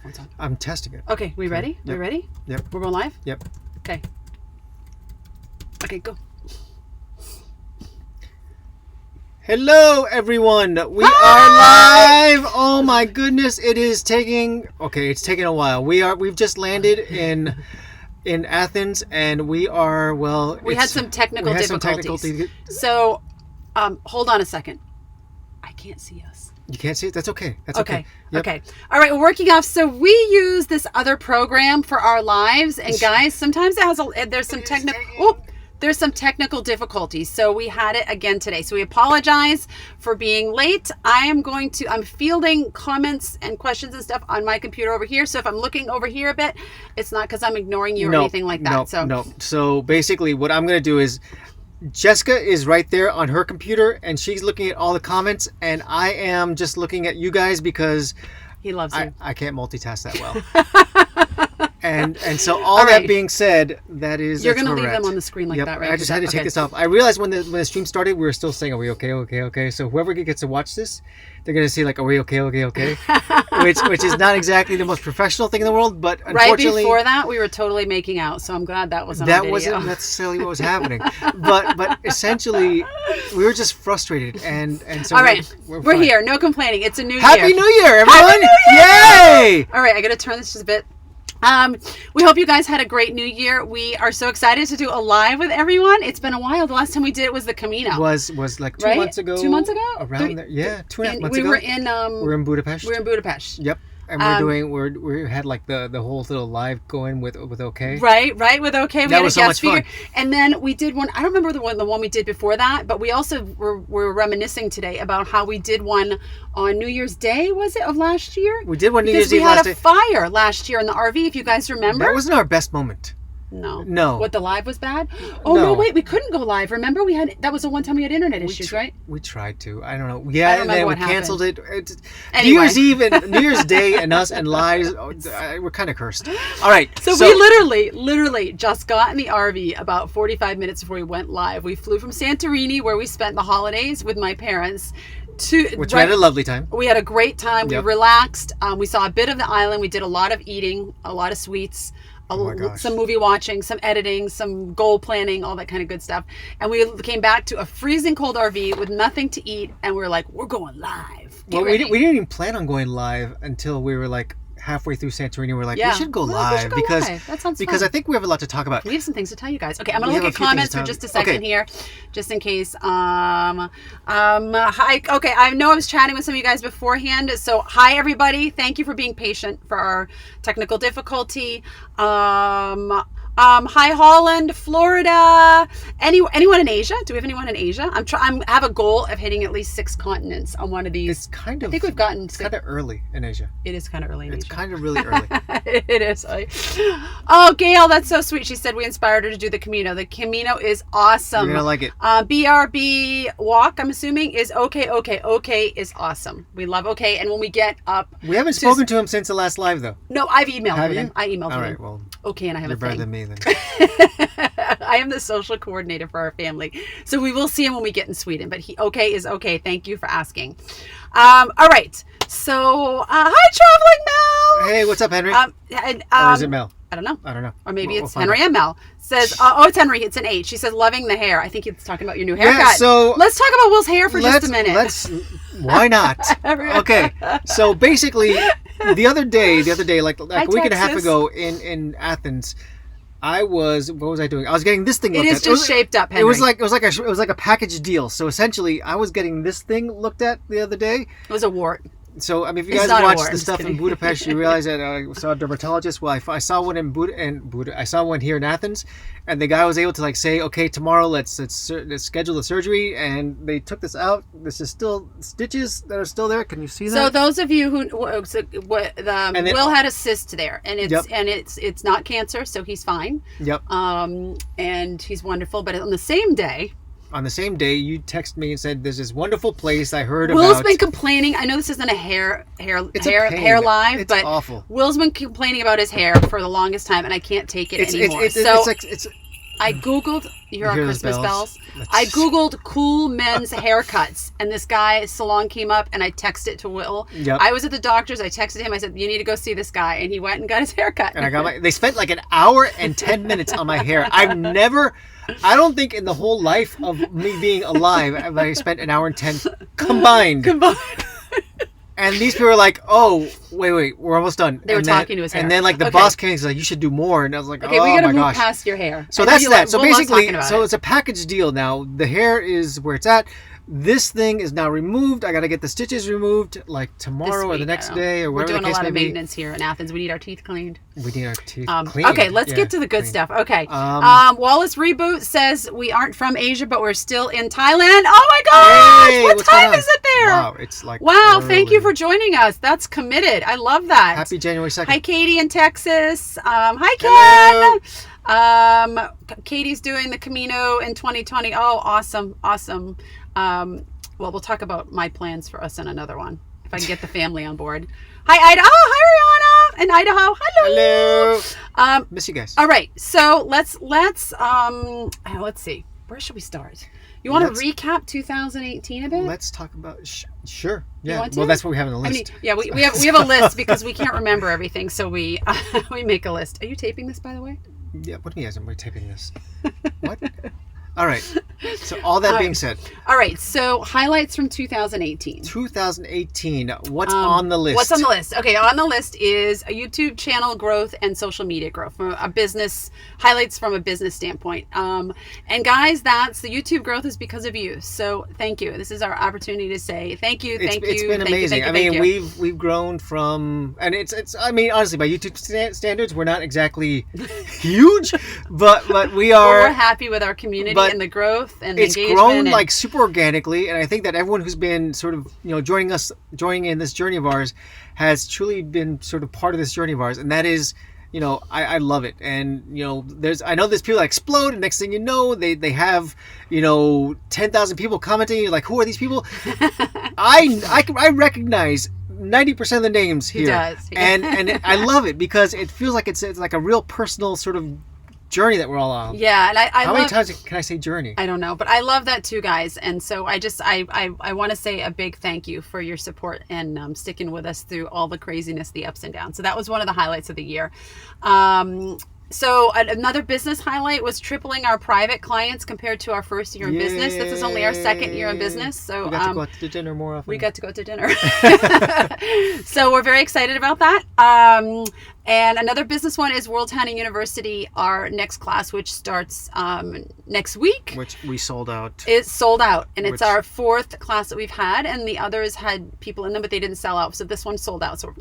microphone's on. I'm testing it. Okay, we ready? Yep. We ready? Yep. We're going live? Yep. Okay. Okay, go. Hello, everyone. We are live. Oh my goodness, it's taking a while. We've just landed in Athens, and we had some technical difficulties. So, hold on a second. I can't see us. You can't see it? That's okay. That's okay. Yep. Okay. All right, we're working off. So we use this other program for our lives, and guys, sometimes there's some technical difficulties. So we had it again today. So we apologize for being late. I'm fielding comments and questions and stuff on my computer over here. So if I'm looking over here a bit, it's not because I'm ignoring you or anything like that. So basically what I'm going to do is Jessica is right there on her computer and she's looking at all the comments, and I am just looking at you guys because he loves you. I can't multitask that well. And so all that being said, you're going to leave them on the screen like that, right? I just had to take this off. I realized when the stream started, we were still saying, "Are we okay? Okay, okay." So whoever gets to watch this, they're going to see like, "Are we okay? Okay, okay?" which is not exactly the most professional thing in the world, but unfortunately, right before that, we were totally making out. So I'm glad that wasn't. That wasn't necessarily what was happening, but essentially, we were just frustrated, and so all right, we're here. No complaining. It's a new year. Happy New Year, everyone! Happy New Year! Yay! All right, I got to turn this just a bit. We hope you guys had a great new year. We are so excited to do a live with everyone. It's been a while. The last time we did it was the Camino. Was like 2 months ago. 2 months ago? Around there. Yeah, 2.5 months ago. We're in Budapest. We're in Budapest. Yep. And we had like the whole little live going with OK. Right, with OK. That was so much fun. And then we did one, I don't remember the one we did before that, but we also were reminiscing today about how we did one on New Year's Day, was it, of last year? We did one New Year's Eve last day. We had a fire last year in the RV, if you guys remember. That wasn't our best moment. No. What, the live was bad? Oh, no, wait, we couldn't go live. Remember, that was the one time we had internet issues, right? We tried to. I don't know. Yeah, and then we canceled it. Anyway. New Year's Eve and New Year's Day and us and lives, we're kind of cursed. All right. So we literally just got in the RV about 45 minutes before we went live. We flew from Santorini, where we spent the holidays with my parents, we had a lovely time. We had a great time. Yep. We relaxed. We saw a bit of the island. We did a lot of eating, a lot of sweets. Some movie watching, some editing, some goal planning, all that kind of good stuff. And we came back to a freezing cold RV with nothing to eat, and we were like, we're going live. We didn't even plan on going live until we were like halfway through Santorini. We're like, we should go live because that sounds because fun. I think we have a lot to talk about. We have some things to tell you guys. Okay, I'm gonna look at comments for just a second here, just in case. Hi. Okay, I know I was chatting with some of you guys beforehand. So hi everybody. Thank you for being patient for our technical difficulty. Hi Holland, Florida. Anyone in Asia? Do we have anyone in Asia? I have a goal of hitting at least 6 continents on one of these. I think we've gotten. It's kind of early in Asia. It is kind of early in Asia. It's kind of really early. It is. Oh, Gail, that's so sweet. She said we inspired her to do the Camino. The Camino is awesome. You're gonna like it. BRB walk, I'm assuming, is okay. OK is awesome. We love OK. And when we get up, we haven't spoken to him since the last live though. No, I've emailed him. I emailed him. All right, well. OK, and I have you're better than me then. I am the social coordinator for our family, so we will see him when we get in Sweden. But OK is OK. Thank you for asking. All right. So hi, traveling Mel. Hey, what's up, Henry? Or is it Mel? I don't know. Or maybe we'll it's Henry and Mel. Says, it's Henry. It's an H. She says, loving the hair. I think it's talking about your new haircut. Yeah, so let's talk about Will's hair for just a minute. Why not? Okay. So basically, the other day, like a week and a half ago in Athens, what was I doing? I was getting this thing looked at. It is just shaped up, Henry. It was like a package deal. So essentially, I was getting this thing looked at the other day. It was a wart. So, I mean, if you guys watch the stuff in Budapest, you realize that I saw a dermatologist. Well, I saw one I saw one here in Athens, and the guy was able to like say, okay, tomorrow let's schedule the surgery, and they took this out. This is still stitches that are still there. Can you see that? So those of you who Will had a cyst there, and it's not cancer, so he's fine. Yep. And he's wonderful. But on the same day, you texted me and said, "There's this wonderful place I heard about." Will's been complaining. I know this isn't a hair live, it's but awful. Will's been complaining about his hair for the longest time, and I can't take it anymore. I Googled, you hear our hear those Christmas bells? bells? I Googled cool men's haircuts, and this guy's salon came up, and I texted it to Will. Yep. I was at the doctor's. I texted him. I said, you need to go see this guy. And he went and got his haircut. And they spent like an hour and 10 minutes on my hair. I don't think in the whole life of me being alive have I spent an hour and 10 combined. And these people are like, oh, wait, we're almost done. They were talking to his hair. And then like the boss came and was like, you should do more. And I was like, okay, oh we gotta my move gosh. past your hair. So that's that. So basically, so it's a package deal now. The hair is where it's at. This thing is now removed. I got to get the stitches removed like tomorrow or the next day or whatever the case may be. We're doing a lot of maintenance here in Athens. We need our teeth cleaned. We need our teeth cleaned. Okay, let's get to the good stuff. Okay. Wallace Reboot says we aren't from Asia, but we're still in Thailand. Oh my gosh! Hey, what time is it there? Wow, it's like wow, early. thank you for joining us. That's committed. I love that. Happy January 2nd. Hi, Katie in Texas. Hi, Ken. Katie's doing the Camino in 2020. Oh, awesome. Well, we'll talk about my plans for us in another one if I can get the family on board. Hi, Idaho. Hi, Rihanna in Idaho. Hello. Miss you guys. All right. So let's see. Where should we start? You want to recap 2018 a bit? Let's talk about sure. Yeah. Well, that's what we have on the list. we have a list because we can't remember everything, so we make a list. Are you taping this, by the way? Yeah. What do you guys? Am I taping this? What? All right. So all that being said. All right. So highlights from 2018. 2018. What's on the list? What's on the list? Okay. On the list is a YouTube channel growth and social media growth from a business highlights from a business standpoint. And guys, that's the YouTube growth is because of you. So thank you. This is our opportunity to say thank you. It's been amazing. I mean, we've grown from, and it's. I mean, honestly, by YouTube standards, we're not exactly huge, but we are. We're happy with our community and the growth and it's engagement. grown like super organically, and I think that everyone who's been sort of joining in this journey of ours has truly been sort of part of this journey of ours, and that is, I love it. And I know there's people that explode, and next thing you know, they have 10,000 people commenting. You're like, who are these people? I recognize 90% of the names here. He does. And I love it because it feels like it's like a real personal sort of journey that we're all on. Yeah, and how many times can I say journey? I don't know, but I love that too, guys. And so I want to say a big thank you for your support and sticking with us through all the craziness, the ups and downs. So that was one of the highlights of the year. So another business highlight was tripling our private clients compared to our first year in business. This is only our second year in business. So we got to go out to dinner more often. We got to go to dinner. So we're very excited about that. And another business one is Worldtowning University, our next class, which starts next week. Which we sold out. It's sold out. And it's our fourth class that we've had. And the others had people in them, but they didn't sell out. So this one sold out. So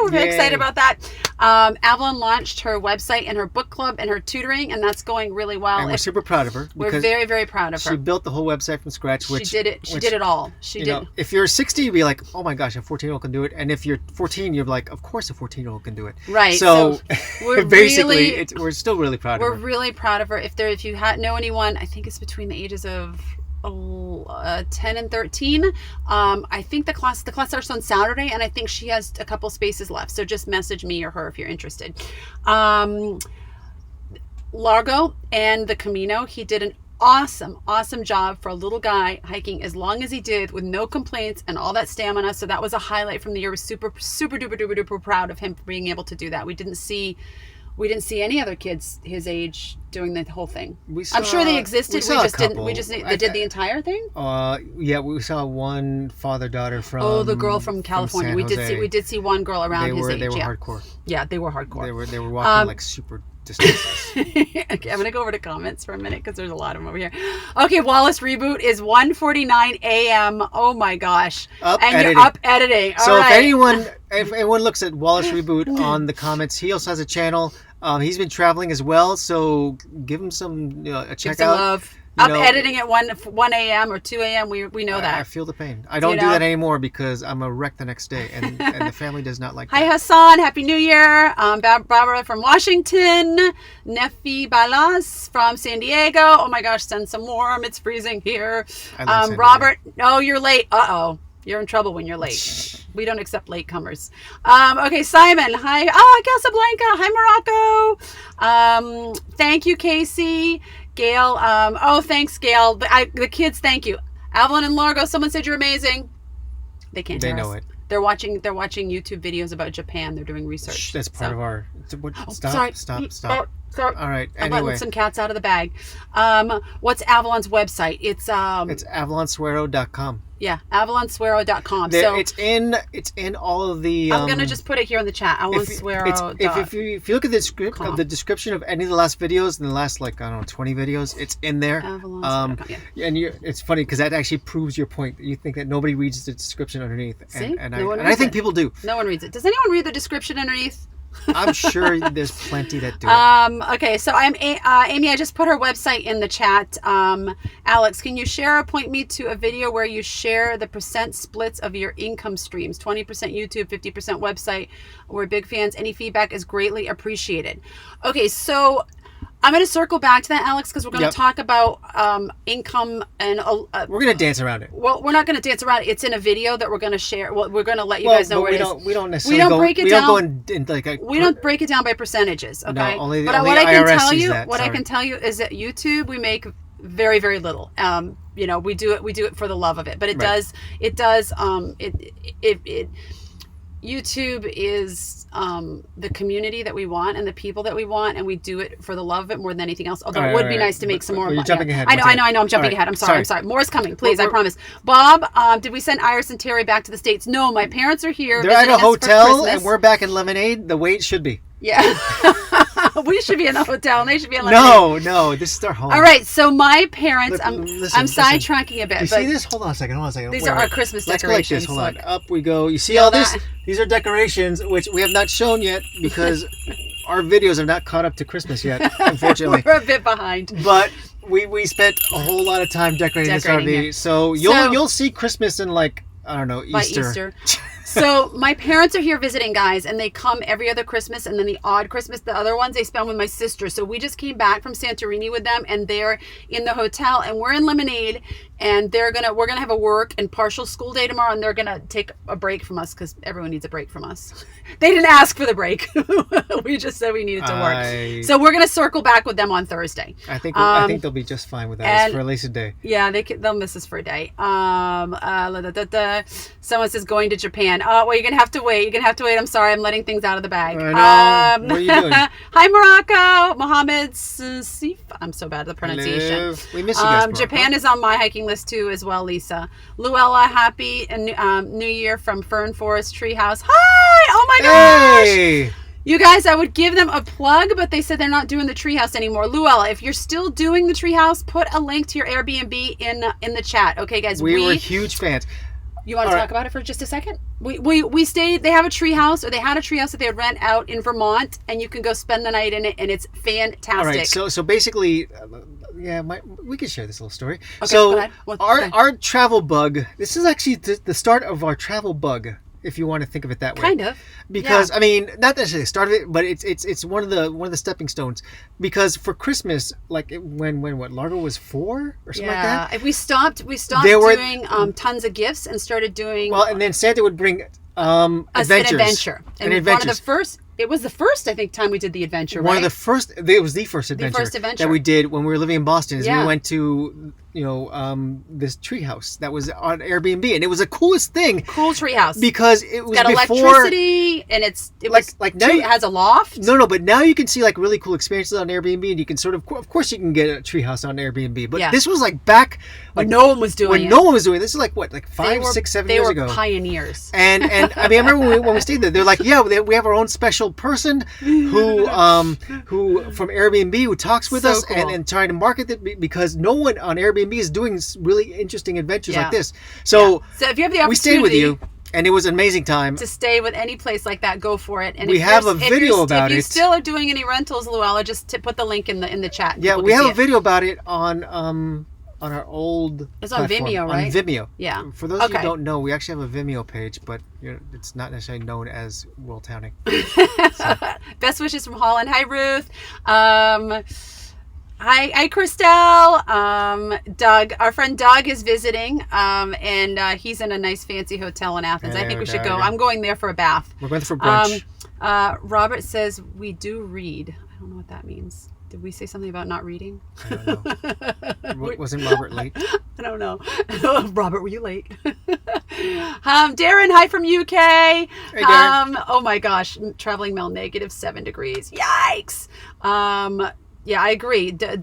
we're very excited about that. Avalon launched her website and her book club and her tutoring. And that's going really well. And we're super proud of her. We're very, very proud of her. She built the whole website from scratch. She did it all. She did. If you're 60, you'd be like, oh my gosh, a 14-year-old can do it. And if you're 14, you're like, of course a 14-year-old can do it. Right. So we're basically, we're still really proud of her. We're really proud of her. If you know anyone, I think it's between the ages of 10 and 13. I think the class starts on Saturday, and I think she has a couple spaces left. So just message me or her if you're interested. Largo and the Camino, he did an awesome job for a little guy hiking as long as he did with no complaints and all that stamina. So that was a highlight from the year. We're super duper proud of him for being able to do that. We didn't see any other kids his age doing the whole thing. I'm sure they existed. They did the entire thing. Yeah, we saw one father-daughter from. The girl from California. We did see one girl around his age. They were hardcore. Yeah, they were hardcore. They were walking like super distances. Okay, I'm gonna go over to comments for a minute because there's a lot of them over here. Okay, Wallace Reboot is 1:49 a.m. Oh my gosh! You're up editing. So if anyone looks at Wallace Reboot on the comments, he also has a channel. He's been traveling as well, so give him a check out. Love. Editing at 1 a.m. or 2 a.m. We know that. I feel the pain. I don't do that anymore because I'm a wreck the next day, and the family does not like that. Hi Hassan, Happy New Year. Barbara from Washington. Nefi Balas from San Diego. Oh my gosh, send some warm. It's freezing here. Robert, you're late. You're in trouble when you're late. We don't accept latecomers. Okay, Simon. Hi. Casablanca. Hi, Morocco. Thank you, Casey. Gail. Oh, thanks, Gail. The kids, thank you. Avalon and Largo. Someone said you're amazing. They can't. They know it. They're watching YouTube videos about Japan. They're doing research. Shh, that's part of our. Stop. Sorry. All right. I'm anyway, letting some cats out of the bag. What's Avalon's website? It's avalonsuero.com. Yeah, avalonsuero.com. So it's in all of the. I'm gonna just put it here in the chat. Avalonsuero. If you look at the description of any of the last videos, in the last 20 videos, it's in there. And it's funny because that actually proves your point. You think that nobody reads the description underneath, and I think people do. No one reads it. Does anyone read the description underneath? I'm sure there's plenty that do it. Okay, so I'm Amy. I just put her website in the chat. Alex, can you share or point me to a video where you share the percent splits of your income streams? 20% YouTube, 50% website. We're big fans. Any feedback is greatly appreciated. Okay, so I'm going to circle back to that, Alex, because we're going to talk about income and we're going to dance around it. Well, we're not going to dance around it. It's in a video that we're going to share. Well, we're going to let you guys know where it is. We don't necessarily break it down. We don't break it down by percentages. Okay. No, only what IRS sees that. What I can tell you is that YouTube we make very, very little. We do it for the love of it, but it does. YouTube is the community that we want and the people that we want, and we do it for the love of it more than anything else. Although it would be nice to make some more money. You're jumping ahead. I know. I'm jumping ahead. I'm sorry. More is coming. Please, I promise. Bob, did we send Iris and Terry back to the States? No, my parents are here. They're at a hotel, and we're back in Lemonade the way it should be. Yeah. We should be in a hotel and they should be in Lemonade. No, this is their home. All right, so my parents, I'm sidetracking a bit. You see this? Hold on a second. These are our Christmas decorations. Let's go like this. Hold on. Up we go. You see all this? These are decorations, which we have not shown yet because our videos have not caught up to Christmas yet, unfortunately. We're a bit behind. But we spent a whole lot of time decorating this RV. It. So you'll see Christmas in I don't know, Easter. So my parents are here visiting, guys, and they come every other Christmas, and then the odd Christmas, the other ones they spend with my sister. So we just came back from Santorini with them, and they're in the hotel, and we're in Lemonade, and we're gonna have a work and partial school day tomorrow, and they're gonna take a break from us because everyone needs a break from us. They didn't ask for the break. We just said we needed to work. So we're gonna circle back with them on Thursday. I think they'll be just fine with that for at least a day. Yeah, they'll miss us for a day. Someone says going to Japan. Well, you're gonna have to wait. I'm sorry, I'm letting things out of the bag. I know. What are you doing? Hi, Morocco. Mohammed Sif. I'm so bad at the pronunciation. Hello. We miss you guys, Morocco. Japan is on my hiking list too, as well, Lisa. Luella, happy New Year from Fern Forest Treehouse. Hi! Oh my gosh! Hey! You guys, I would give them a plug, but they said they're not doing the treehouse anymore. Luella, if you're still doing the treehouse, put a link to your Airbnb in the chat. Okay, guys. We were huge fans. You want to talk about it for just a second? We stayed. They have a treehouse, or they had a treehouse that they would rent out in Vermont, and you can go spend the night in it, and it's fantastic. All right. So basically, we can share this little story. Okay, so go ahead. Our travel bug. This is actually the start of our travel bug, if you want to think of it that way. Kind of. Because I mean, not necessarily the start of it, but it's one of the stepping stones. Because for Christmas, when Largo was 4 or something like that. Yeah, we stopped doing tons of gifts and started doing. Well, and then Santa would bring adventures. An adventure. And one of the first. It was the first, I think, time we did the adventure. It was the first adventure that we did when we were living in Boston. We went to this treehouse that was on Airbnb, and it was the coolest thing. Cool treehouse because it was got electricity, and it has a loft. No, but now you can see really cool experiences on Airbnb, and you can of course you can get a treehouse on Airbnb. But this was back when no one was doing it. No one was doing it. This is 5, 6, 7 years ago. They were pioneers. And I mean, I remember when we stayed there, they're like, we have our own special person who from Airbnb who talks with us cool. and trying to market it because no one on Airbnb is doing really interesting adventures like this. So if you have the opportunity, we stayed with you, and it was an amazing time. To stay with any place like that, go for it. And we have a video about it. If you still are doing any rentals, Luella, just put the link in the chat. Yeah, we have a video about it on our old It's on platform, Vimeo, right? On Vimeo. Yeah. For those of you who don't know, we actually have a Vimeo page, but it's not necessarily known as Worldtowning. Best wishes from Holland. Hi, Ruth. Hi, Christelle. Doug, our friend Doug is visiting, and he's in a nice fancy hotel in Athens. I think we should go. I'm going there for a bath. We're going for brunch. Robert says we do read. I don't know what that means. Did we say something about not reading? I don't know. Wasn't Robert late? I don't know. Robert, were you late? Darren, hi from UK. Hey, Darren. Oh my gosh, traveling mail -7 degrees. Yikes. Yeah, I agree. Do a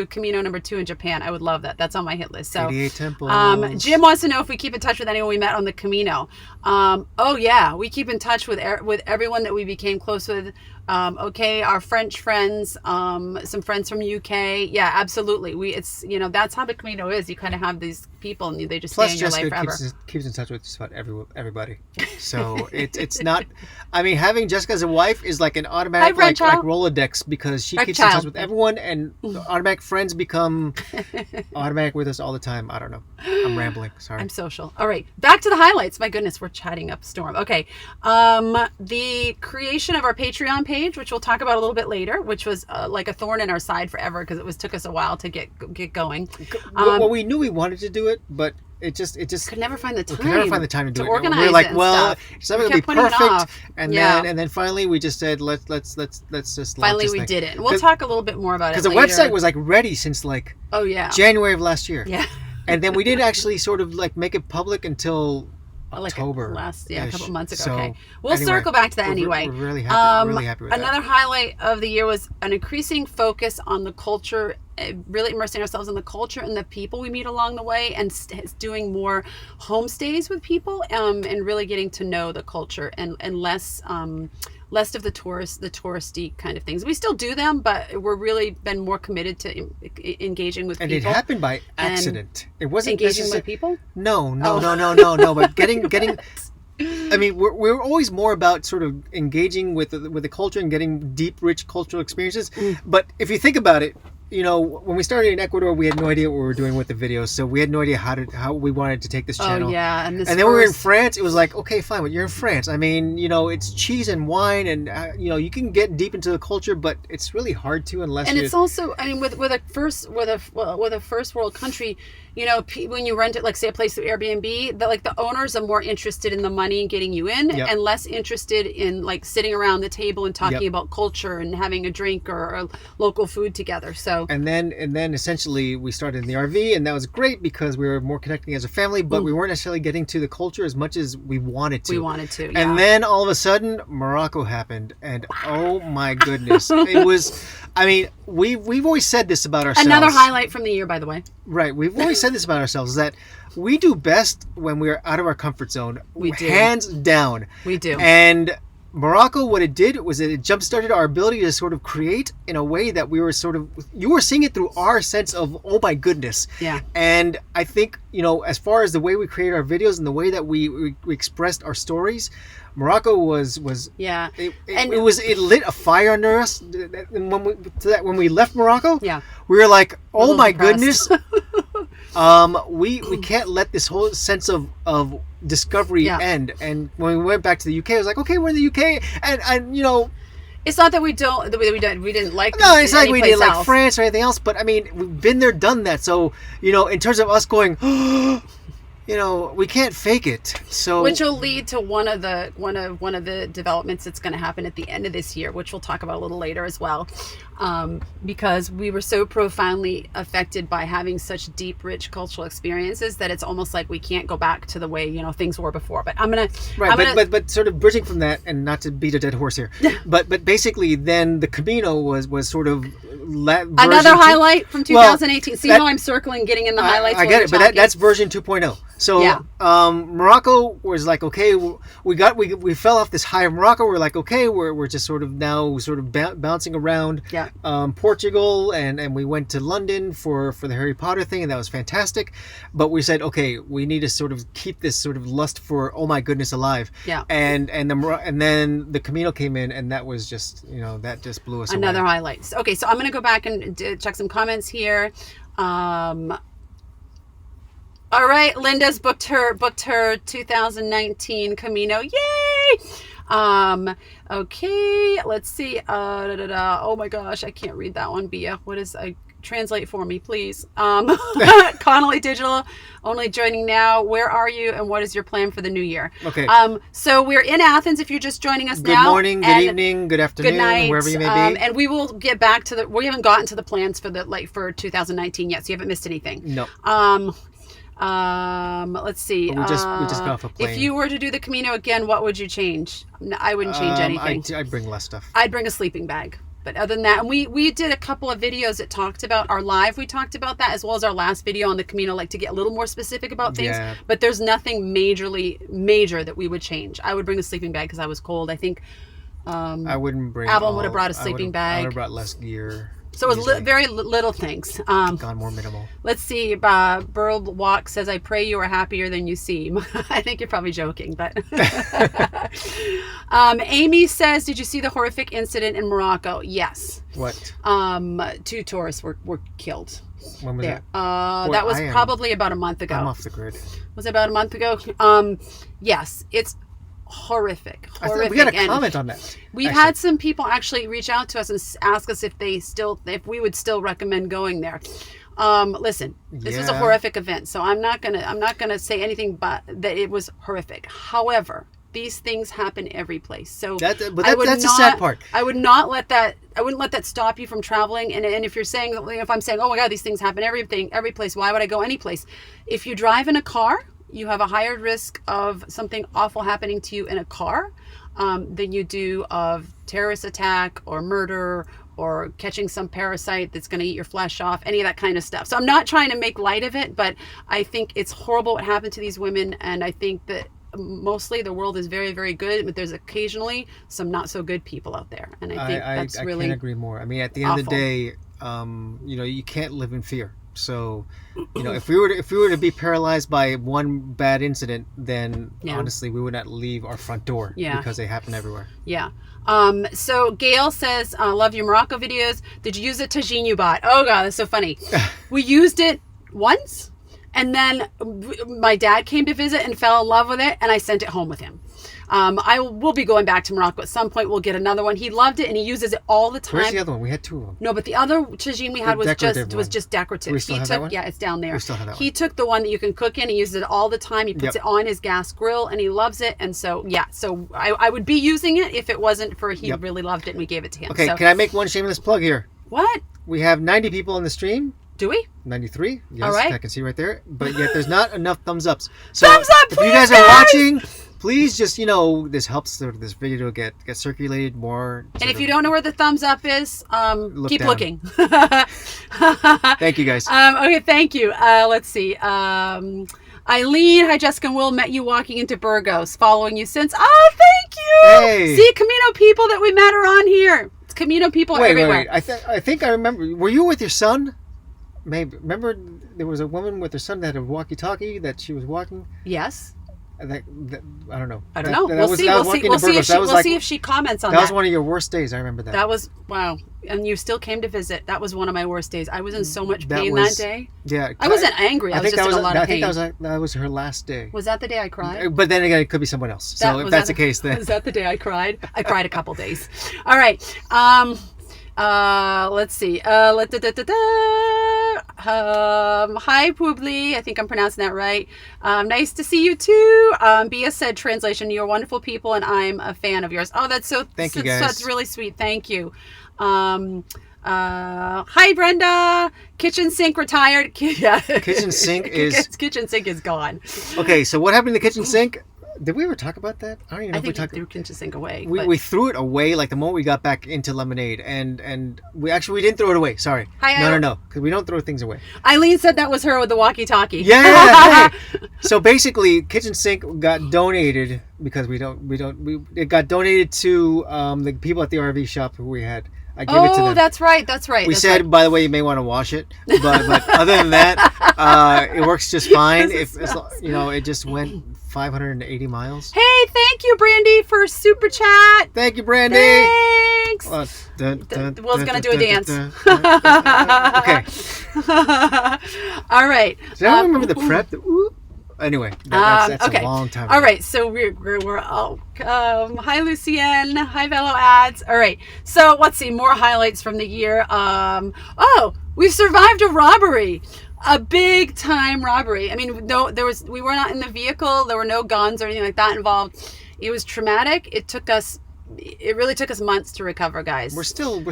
Camino #2 in Japan. I would love that. That's on my hit list. So 88 temples. Jim wants to know if we keep in touch with anyone we met on the Camino. Oh yeah, we keep in touch with everyone that we became close with. Okay, our French friends, some friends from UK. Yeah, absolutely. It's that's how the Camino is. You kind of have these people and they just stay in your life forever. Keeps in touch with just about everybody. So it's not. I mean, having Jessica as a wife is like an automatic like Rolodex, because she keeps in touch with everyone, and automatic friends become automatic with us all the time. I don't know. I'm rambling. Sorry. I'm social. All right, back to the highlights. My goodness, we're chatting up storm. Okay, the creation of our Patreon page, which we'll talk about a little bit later, which was like a thorn in our side forever because it took us a while to get going. Well, we knew we wanted to do it, but it just could never find the time. We could never find the time to do it. Organize we were like, it well, it's not going to be perfect, and then finally we just said let's just finally we did it. And we'll talk a little bit more about it because the website was like ready since like January of last year. Yeah, and then we didn't actually sort of like make it public until October, a couple months ago. So, okay, we'll circle back to that anyway. We're really happy with that. Another highlight of the year was an increasing focus on the culture, really immersing ourselves in the culture and the people we meet along the way, and doing more homestays with people, and really getting to know the culture and less of the touristy kind of things. We still do them, but we're really been more committed to engaging with people. And it happened by accident. It wasn't engaging with people. No. But getting. I mean, we're always more about sort of engaging with the culture and getting deep, rich cultural experiences. But if you think about it, when we started in Ecuador, we had no idea what we were doing with the videos, so we had no idea how we wanted to take this channel. Oh yeah, and then we were in France. It was like, okay, fine, but you're in France. I mean, it's cheese and wine, and you can get deep into the culture, but it's really hard to unless. And it's also, I mean, with a first world country, when you rent it, like say a place through Airbnb, the owners are more interested in the money and getting you in, and less interested in like sitting around the table and talking about culture and having a drink or local food together. So. And then essentially we started in the RV, and that was great because we were more connecting as a family, but we weren't necessarily getting to the culture as much as we wanted to. Yeah. And then all of a sudden Morocco happened, and oh my goodness, it was. I mean, we've always said this about ourselves. Another highlight from the year, by the way. Right, we've always said this about ourselves, that we do best when we're out of our comfort zone. We do, hands down. We do, and. Morocco, what it did was it jump-started our ability to sort of create in a way that we were you were seeing it through our sense of, oh my goodness. Yeah. And I think, as far as the way we created our videos and the way that we expressed our stories, Morocco was yeah. It lit a fire under us. And when we left Morocco, we were like, oh my goodness. We can't let this whole sense of discovery end. And when we went back to the UK, I was like, okay, we're in the UK, and it's not that we didn't like. No, it's like we didn't like France or anything else. But I mean, we've been there, done that. So in terms of us going, we can't fake it. So which will lead to one of the developments that's going to happen at the end of this year, which we'll talk about a little later as well, because we were so profoundly affected by having such deep, rich cultural experiences that it's almost like we can't go back to the way things were before. But but sort of bridging from that, and not to beat a dead horse here, but basically then the Camino was sort of another highlight from 2018. See how I'm circling, getting in the highlights. I get it, but that's version 2.0. So Morocco was like, okay, we fell off this high of Morocco. We're like, okay, we're just sort of now bouncing around. Portugal, and we went to London for the Harry Potter thing, and that was fantastic. But we said, okay, we need to sort of keep this sort of lust for oh my goodness alive. And then the Camino came in, and that was just that just blew us away. Another highlight. Okay, so I'm gonna go back and check some comments here. All right, Linda's booked her 2019 Camino. Yay! Okay, let's see. Oh my gosh, I can't read that one, Bia. What is translate for me, please. Connolly Digital, only joining now. Where are you, and what is your plan for the new year? Okay. So we're in Athens. If you're just joining us now. Good morning, good evening, good afternoon, good night, wherever you may be. And we will get back to we haven't gotten to the plans for for 2019 yet, so you haven't missed anything. No. Let's see. We just got off a plane. If you were to do the Camino again, what would you change? I wouldn't change anything. I'd bring less stuff. I'd bring a sleeping bag. But other than that, and we did a couple of videos that talked about our live. We talked about that, as well as our last video on the Camino, like to get a little more specific about things. Yeah. But there's nothing major that we would change. I would bring a sleeping bag because I was cold. I think I wouldn't bring. Avalon would have brought a sleeping bag. I would have brought less gear. So it was very little things. Gone more minimal. Let's see. Burl Walk says, I pray you are happier than you seem. I think you're probably joking, but. Amy says, did you see the horrific incident in Morocco? Yes. What? 2 tourists were killed. When was there. that? That was probably about a month ago. I'm off the grid. Was it about a month ago? Yes. It's horrific. We got a comment on that. We've had some people actually reach out to us and ask us if we would still recommend going there. Listen, this was a horrific event, so I'm not gonna say anything but that it was horrific. However, these things happen every place. So that's the sad part. I wouldn't let that stop you from traveling. And if you're saying, if I'm saying, oh my God, these things happen every place, why would I go any place? If you drive in a car, you have a higher risk of something awful happening to you in a car than you do of terrorist attack or murder or catching some parasite that's going to eat your flesh off, any of that kind of stuff. So I'm not trying to make light of it, but I think it's horrible what happened to these women. And I think that mostly the world is very, very good, but there's occasionally some not so good people out there. And I think that's really I can't agree more. I mean, at the end of the day, you can't live in fear. So, if we were to be paralyzed by one bad incident, then honestly, we would not leave our front door because they happen everywhere. Yeah. So Gail says, love your Morocco videos. Did you use the tagine you bought? Oh God, that's so funny. We used it once, and then my dad came to visit and fell in love with it, and I sent it home with him. I will be going back to Morocco at some point. We'll get another one. He loved it and he uses it all the time. Where's the other one? We had 2 of them. No, but the other tagine we had was just decorative. We still have that one? Yeah, it's down there. We still have that one. He took the one that you can cook in. He uses it all the time. He puts it on his gas grill and he loves it. And so, so I would be using it if it wasn't for he really loved it and we gave it to him. Okay, can I make one shameless plug here? What? We have 90 people on the stream. Do we? 93. Yes, all right. I can see right there. But yet there's not enough thumbs ups. So thumbs up, if you guys are watching, please just, this helps this video get circulated more. And if you don't know where the thumbs up is, keep looking. Thank you, guys. Okay, thank you. Let's see. Eileen, hi, Jessica and Will. Met you walking into Burgos. Following you since. Oh, thank you. Hey. See, Camino people that we met are on here. It's Camino people everywhere. Wait. I think I remember. Were you with your son? Maybe. Remember there was a woman with her son that had a walkie-talkie that she was walking? Yes. I don't know. I don't know. We'll see if she comments on that. That was one of your worst days. I remember that. That was, wow. And you still came to visit. That was one of my worst days. I was in so much pain that day. Yeah. I wasn't angry. I was just in a lot of pain. I think that was her last day. Was that the day I cried? But then again, it could be someone else. So if that's the case, then. Was that the day I cried? I cried a couple days. All right. Let's see. Hi, Publi. I think I'm pronouncing that right. Nice to see you too. Bia said, translation, you're wonderful people and I'm a fan of yours. Oh, that's so, thank you guys. That's really sweet. Thank you. Hi, Brenda. Kitchen sink retired. Kitchen sink is gone. Okay, so what happened to the kitchen sink? Did we ever talk about that? I don't even know if we talked. I think we threw kitchen sink away. We threw it away like the moment we got back into Lemonade, and we didn't throw it away. Sorry. No, because we don't throw things away. Eileen said that was her with the walkie-talkie. Yeah. Hey. So basically, kitchen sink got donated because it got donated to the people at the RV shop who we had. I gave it to them. Oh, that's right. We said, by the way, you may want to wash it, but other than that, it works just fine. It just went 580 miles. Hey, thank you, Brandy, for super chat. Thank you, Brandy. Thanks. Will's gonna do a dance. Okay. All right. Did I remember the prep? Anyway, that's okay. a long time ago. All right, so we're all hi Lucienne, hi Velo ads. All right, so let's see more highlights from the year. We survived a robbery. A big time robbery. I mean, we were not in the vehicle. There were no guns or anything like that involved. It was traumatic. It really took us months to recover, guys. We're still.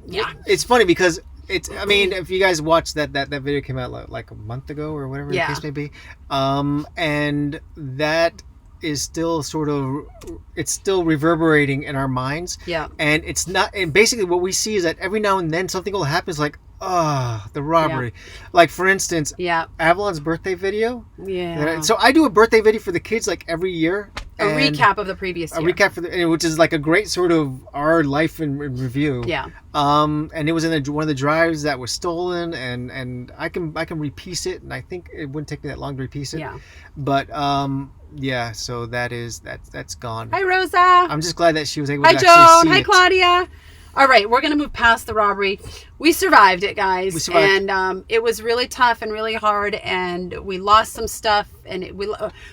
Yeah. It's funny because I mean, if you guys watched that video came out like a month ago or whatever the case may be, and that is still it's still reverberating in our minds. Yeah. And it's not. And basically, what we see is that every now and then something will happen. It's like, the robbery. Yeah. Like, for instance, Avalon's birthday video. Yeah. So I do a birthday video for the kids like every year. A recap of the previous year. A recap which is like a great sort of our life in review. Yeah. And it was in one of the drives that was stolen, and I can repiece it, and I think it wouldn't take me that long to repiece it. Yeah. But so that's gone. Hi, Rosa. I'm just glad that she was able to actually Joan. see Hi, it. Claudia. All right, we're going to move past the robbery. We survived it, guys. We survived. And it was really tough and really hard, and we lost some stuff. And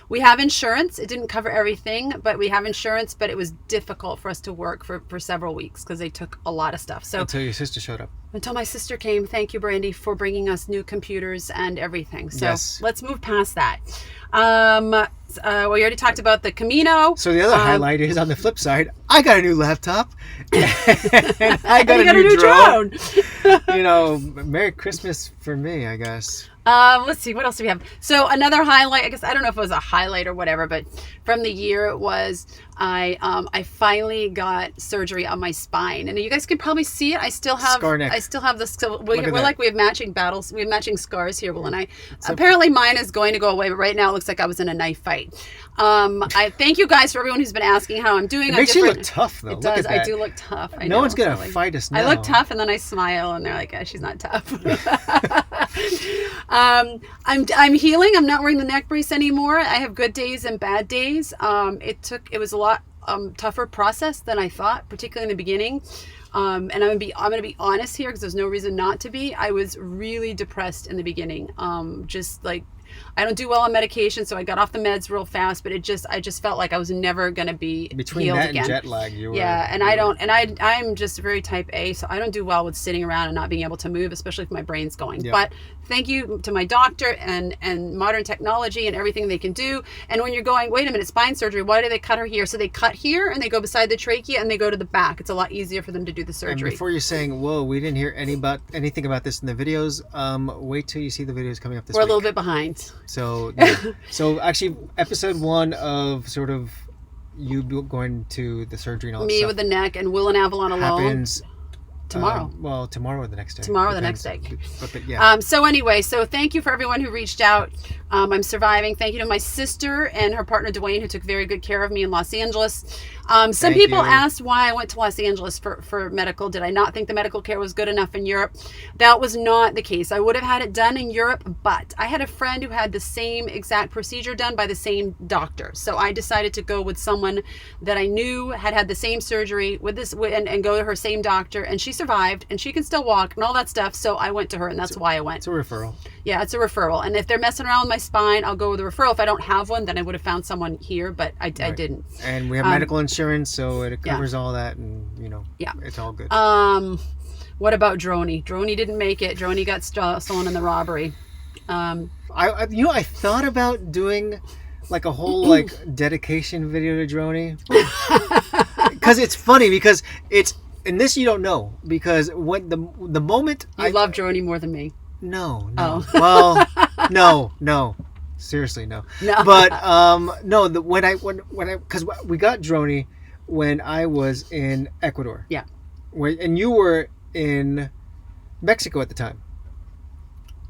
we have insurance. It didn't cover everything, but we have insurance. But it was difficult for us to work for several weeks because they took a lot of stuff. So until your sister showed up. Until my sister came. Thank you, Brandy, for bringing us new computers and everything. So let's move past that. We already talked about the Camino. So the other highlight is, on the flip side, I got a new laptop and I got a new drone. Merry Christmas for me, I guess. Let's see, what else do we have? So another highlight, I guess, I don't know if it was a highlight or whatever, but from the year was I finally got surgery on my spine, and you guys can probably see it. I still have scar neck. I still have the we have matching battles. We have matching scars here, Will and I. Apparently mine is going to go away, but right now it looks like I was in a knife fight. I thank you guys for everyone who's been asking how I'm doing. It makes you look tough, though. It does. I do look tough. I know. No one's gonna fight us now. I look tough, and then I smile, and they're like, she's not tough. I'm healing. I'm not wearing the neck brace anymore. I have good days and bad days. It was a lot tougher process than I thought, particularly in the beginning. And I'm gonna be honest here, because there's no reason not to be. I was really depressed in the beginning. Just like, I don't do well on medication, so I got off the meds real fast. But I just felt like I was never gonna be between healed that again. and jet lag. I'm just very type A, so I don't do well with sitting around and not being able to move, especially if my brain's going. Yep. But thank you to my doctor and modern technology and everything they can do. And when you're going, wait a minute, spine surgery, why do they cut her here? So they cut here and they go beside the trachea and they go to the back. It's a lot easier for them to do the surgery. And before you're saying, whoa, we didn't hear anything about this in the videos, wait till you see the videos coming up this week. We're a little bit behind. So so actually episode 1 of sort of you going to the surgery and all that Me stuff with the neck, and Will and Avalon alone. Happens tomorrow. Tomorrow or the next day. Tomorrow or the next day. But yeah. So anyway, thank you for everyone who reached out. I'm surviving. Thank you to my sister and her partner Dwayne, who took very good care of me in Los Angeles. Some people asked why I went to Los Angeles for medical. Did I not think the medical care was good enough in Europe? That was not the case. I would have had it done in Europe, but I had a friend who had the same exact procedure done by the same doctor. So I decided to go with someone that I knew had the same surgery and go to her same doctor, and she survived, and she can still walk and all that stuff. So I went to her, and that's why I went. It's a referral. Yeah, it's a referral. And if they're messing around with my spine, I'll go with a referral. If I don't have one, then I would have found someone here, but I didn't. And we have medical insurance, so it covers all that, and it's all good. What about Droney? Droney didn't make it. Droney got stolen in the robbery. I thought about doing like a whole dedication video to Droney, because it's funny, because it's, and this you don't know, because when the moment I love Droney more than me. No. Oh. Well, no. Seriously, no. But no. Because we got Droney when I was in Ecuador. Yeah. And you were in Mexico at the time.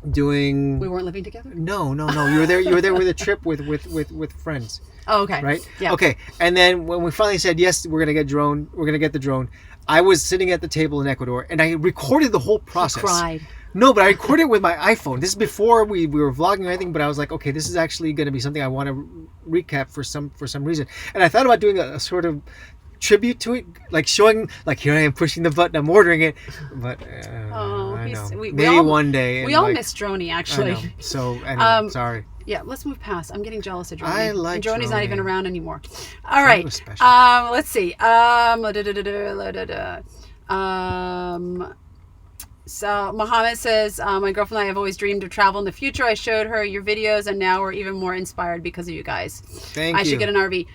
We weren't living together? No. You were there. You were there with a trip with friends. Oh, okay. Right. Yeah. Okay. And then when we finally said yes, we're gonna get the drone. I was sitting at the table in Ecuador, and I recorded the whole process. You cried. No, but I recorded it with my iPhone. This is before we were vlogging or anything, but I was like, okay, this is actually going to be something I want to recap for some reason. And I thought about doing a sort of tribute to it, like showing, like, here I am pushing the button, I'm ordering it. But I know. Maybe one day. We all miss Droney, actually. I know. So, anyway, sorry. Yeah, let's move past. I'm getting jealous of Droney. I like and Droney's Droney. not even around anymore. All right. Special. Let's see. So Mohammed says, my girlfriend and I have always dreamed of travel in the future. I showed her your videos, and now we're even more inspired because of you guys. Thank you. I should get an RV.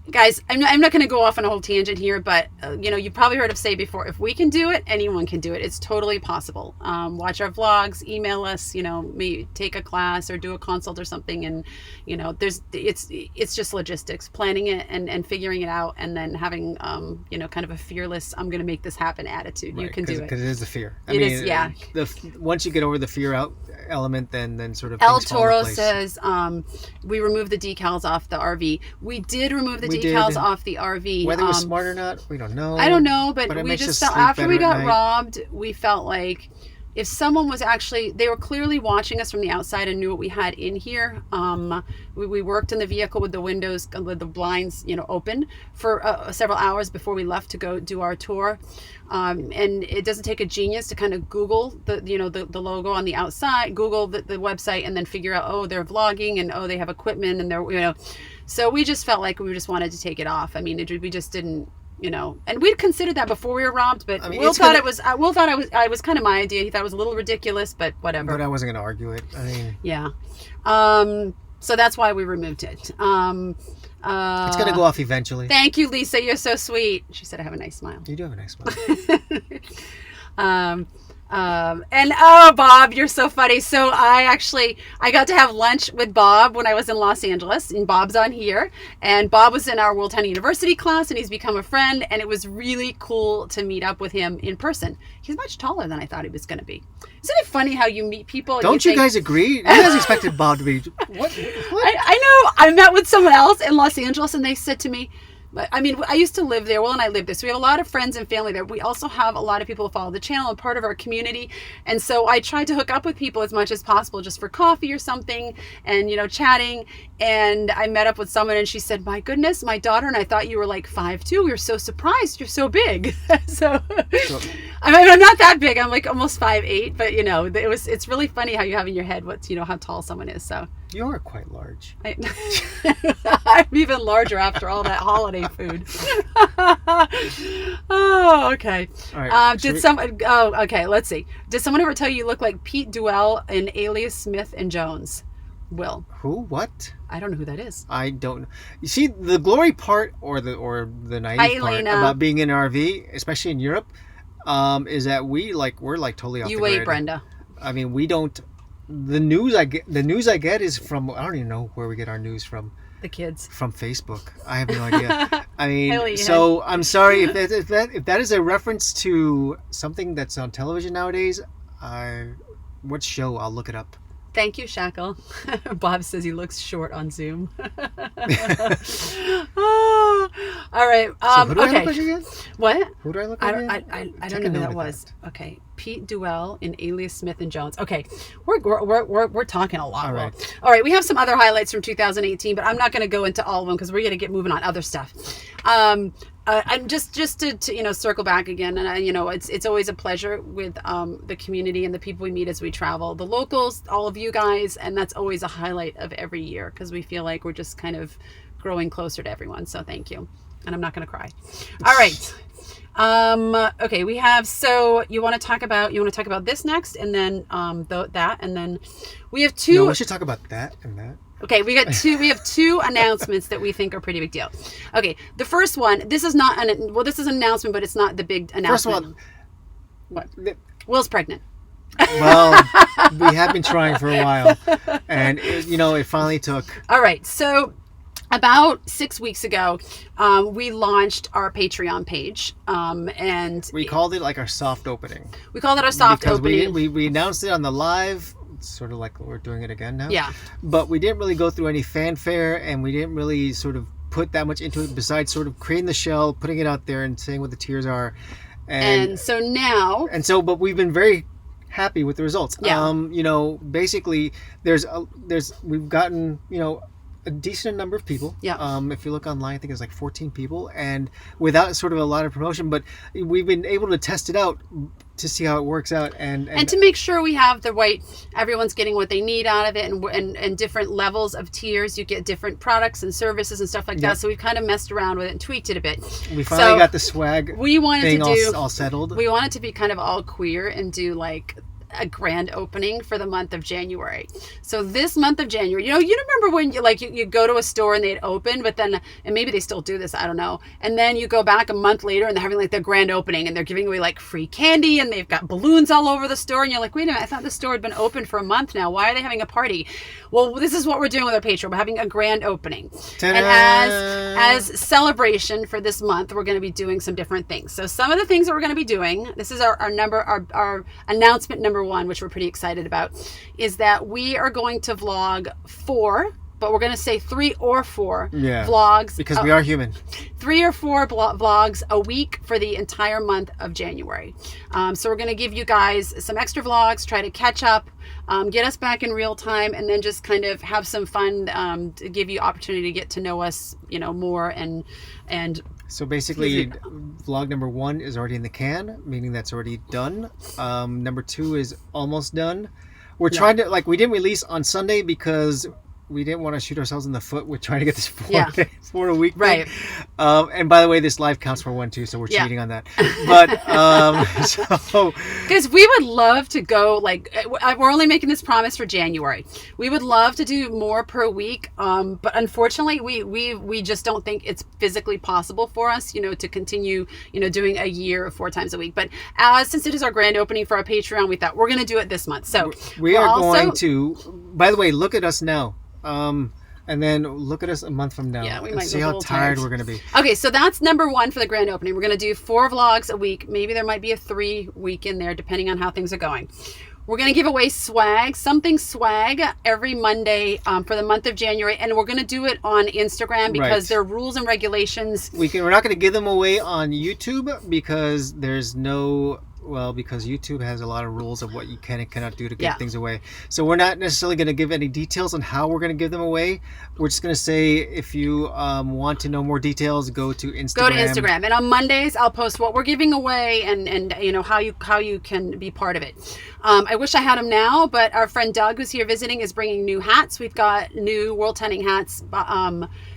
Guys, I'm not going to go off on a whole tangent here, but you've probably heard us say before, if we can do it, anyone can do it. It's totally possible. Watch our vlogs, email us, maybe take a class or do a consult or something, and it's just logistics, planning it and figuring it out, and then having kind of a fearless, I'm going to make this happen attitude. Right, you can do it because it is the fear. Yeah. Once you get over the fear element, then sort of El Toro says we removed the decals off the RV. We did remove the decals off the RV. Whether it was smart or not, we don't know. I don't know, but we just felt after we got robbed, we felt like if someone was they were clearly watching us from the outside and knew what we had in here. We worked in the vehicle with the windows, with the blinds, open for several hours before we left to go do our tour. And it doesn't take a genius to kind of Google the logo on the outside, Google the website, and then figure out, oh, they're vlogging, and oh, they have equipment, and they're, so we just felt like we just wanted to take it off. I mean, we just didn't, and we'd considered that before we were robbed, but Will thought it was kind of my idea. He thought it was a little ridiculous, but whatever. But I wasn't going to argue it. Yeah. So that's why we removed it. It's going to go off eventually. Thank you, Lisa. You're so sweet. She said I have a nice smile. You do have a nice smile. smile. And oh, Bob, you're so funny. So I got to have lunch with Bob when I was in Los Angeles, and Bob's on here, and Bob was in our Worldtowning University class, and he's become a friend, and it was really cool to meet up with him in person. He's much taller than I thought he was going to be. Isn't it funny how you meet people? Don't you guys agree? You guys expected Bob to be what? I know. I met with someone else in Los Angeles, and they said to me, I used to live there. Will and I live there. So we have a lot of friends and family there. We also have a lot of people who follow the channel and part of our community. And so I tried to hook up with people as much as possible just for coffee or something and, chatting. And I met up with someone and she said, my goodness, my daughter and I thought you were like 5'2". We were so surprised. You're so big. So I'm not that big. I'm like almost 5'8", but it's really funny how you have in your head how tall someone is. So you are quite large. I'm even larger after all that holiday food. Oh, okay. All right. Okay, let's see. Did someone ever tell you look like Pete Duell in Alias Smith and Jones? Will. Who? What? I don't know who that is. I don't know. You see, the glory part or the naive part about being in an RV, especially in Europe, is that we're totally off the grid. You wait, Brenda. We don't. The news I get is from, I don't even know where we get our news from. The kids. From Facebook. I have no idea. So I'm sorry if that is a reference to something that's on television nowadays. What show? I'll look it up. Thank you, Shackle. Bob says he looks short on Zoom. Oh, all right. So who do I look like again? What? Who do I look like again? I don't know who that was. Okay. Pete Duell in Alias Smith and Jones. Okay. We're talking a lot. All right. We have some other highlights from 2018, but I'm not going to go into all of them because we're going to get moving on other stuff. I'm just to circle back again, and it's always a pleasure with the community and the people we meet as we travel, the locals, all of you guys, and that's always a highlight of every year because we feel like we're just kind of growing closer to everyone. So thank you, and I'm not going to cry. All right. Okay, we have. So you want to talk about this next, and then that, and then we have two. No, we should talk about that and that. Okay, we have two announcements that we think are pretty big deal. Okay, the first one, this is an announcement, but it's not the big announcement. First one, what? Will's pregnant. Well, we have been trying for a while, and it finally took. All right, so about 6 weeks ago, we launched our Patreon page, and we called it like our soft opening. We called it our soft opening. We announced it on the live. It's sort of like we're doing it again now. Yeah. But we didn't really go through any fanfare, and we didn't really sort of put that much into it besides sort of creating the shell, putting it out there, and saying what the tiers are. And so now. But we've been very happy with the results. Yeah. Basically, we've gotten, a decent number of people. Yeah. If you look online, I think it's like 14 people, and without sort of a lot of promotion, but we've been able to test it out to see how it works out, and to make sure we have the right, everyone's getting what they need out of it, and different levels of tiers. You get different products and services and stuff like that. So we've kind of messed around with it and tweaked it a bit. We finally got the swag we wanted thing to do all settled. We wanted to be kind of all queer and do like a grand opening for the month of January. So this month of January, you remember when you go to a store and they'd open, but then, and maybe they still do this, I don't know, and then you go back a month later and they're having like their grand opening and they're giving away like free candy and they've got balloons all over the store, and you're like, wait a minute, I thought the store had been open for a month now. Why are they having a party? Well, this is what we're doing with our Patreon. We're having a grand opening. Ta-da! And as celebration for this month, we're going to be doing some different things. So some of the things that we're going to be doing, this is our announcement number one, which we're pretty excited about, is that we are going to vlog 4, but we're going to say 3 or 4 vlogs. Because we are human. 3 or 4 vlogs a week for the entire month of January. So we're going to give you guys some extra vlogs, try to catch up, get us back in real time, and then just kind of have some fun to give you opportunity to get to know us, more and so basically, vlog number 1 is already in the can, meaning that's already done. Number 2 is almost done. We're trying to, we didn't release on Sunday because we didn't want to shoot ourselves in the foot with trying to get this 4 a week thing. Right. And by the way, this live counts for 1 too, so we're cheating on that. But so because we would love to go, we're only making this promise for January. We would love to do more per week, but unfortunately, we just don't think it's physically possible for us, to continue, doing a year of 4 times a week. But since it is our grand opening for our Patreon, we thought we're going to do it this month. So we are going to. By the way, look at us now. And then look at us a month from now. Yeah, we and might see how tired we're going to be. Okay, so that's number 1 for the grand opening. We're going to do 4 vlogs a week. Maybe there might be a 3 week in there, depending on how things are going. We're going to give away something swag every Monday for the month of January, and we're going to do it on Instagram because there are rules and regulations. We're not going to give them away on YouTube because there's no. Well, because YouTube has a lot of rules of what you can and cannot do to give things away. So we're not necessarily going to give any details on how we're going to give them away. We're just going to say if you want to know more details, go to Instagram. Go to Instagram. And on Mondays, I'll post what we're giving away and how you can be part of it. I wish I had them now, but our friend Doug, who's here visiting, is bringing new hats. We've got new Worldtowning hats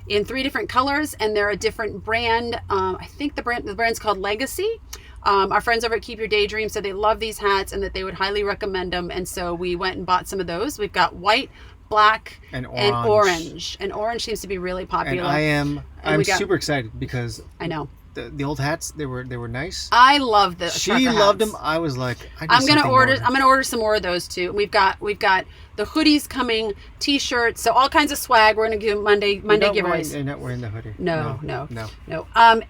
in 3 different colors, and they're a different brand. I think the brand's called Legacy. Our friends over at Keep Your Daydream said they love these hats and that they would highly recommend them, and so we went and bought some of those. We've got white, black, and orange. And orange seems to be really popular. And I'm super excited because I know the old hats, they were nice. I love the She loved them. I was like, I'm gonna order some more of those too. We've got the hoodies coming, t-shirts, so all kinds of swag. We're gonna do Monday giveaways. You're not wearing the hoodie. No.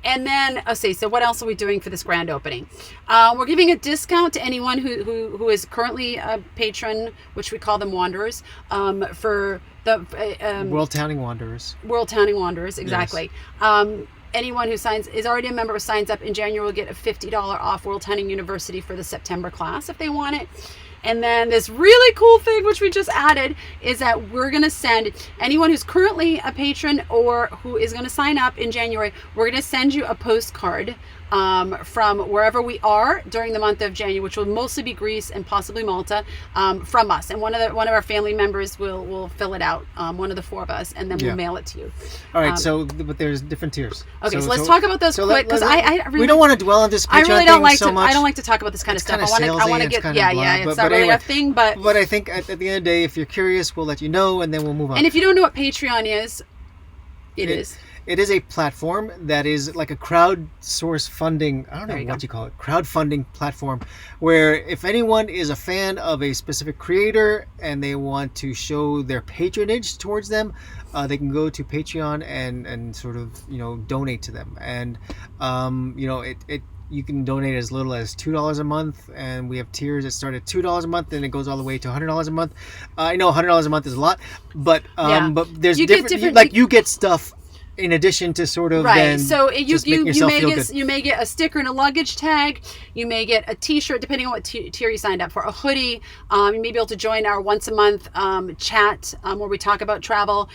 And then so what else are we doing for this grand opening? We're giving a discount to anyone who is currently a patron, which we call them wanderers, for the Worldtowning Wanderers. Worldtowning Wanderers, exactly. Yes. Anyone who is already a member, signs up in January, will get a $50 off Worldtowning University for the September class if they want it. And then this really cool thing, which we just added, is that we're going to send anyone who's currently a patron or who is going to sign up in January, we're going to send you a postcard from wherever we are during the month of January, which will mostly be Greece and possibly Malta, from us. And one of our family members will fill it out, one of the 4 of us, and then we'll mail it to you. All right. But there's different tiers. Okay. So let's talk about those quick, because I really, we don't want to dwell on this. Patreon I really don't like so much. I don't like to talk about this kind of stuff. I want to get it's not really our thing, but I think at the end of the day, if you're curious, we'll let you know, and then we'll move on. And if you don't know what Patreon is, it is a platform that is like a crowdsource funding. I don't know what you call it. Crowdfunding platform, where if anyone is a fan of a specific creator and they want to show their patronage towards them, they can go to Patreon and sort of donate to them. And you can donate as little as $2 a month, and we have tiers that start at $2 a month, and it goes all the way to $100 a month. I know $100 a month is a lot, but there's different. You get stuff in addition to sort of right. then So just making yourself feel good. you may get a sticker and a luggage tag. You may get a T-shirt, depending on what tier you signed up for. A hoodie. You may be able to join our once a month chat where we talk about travel.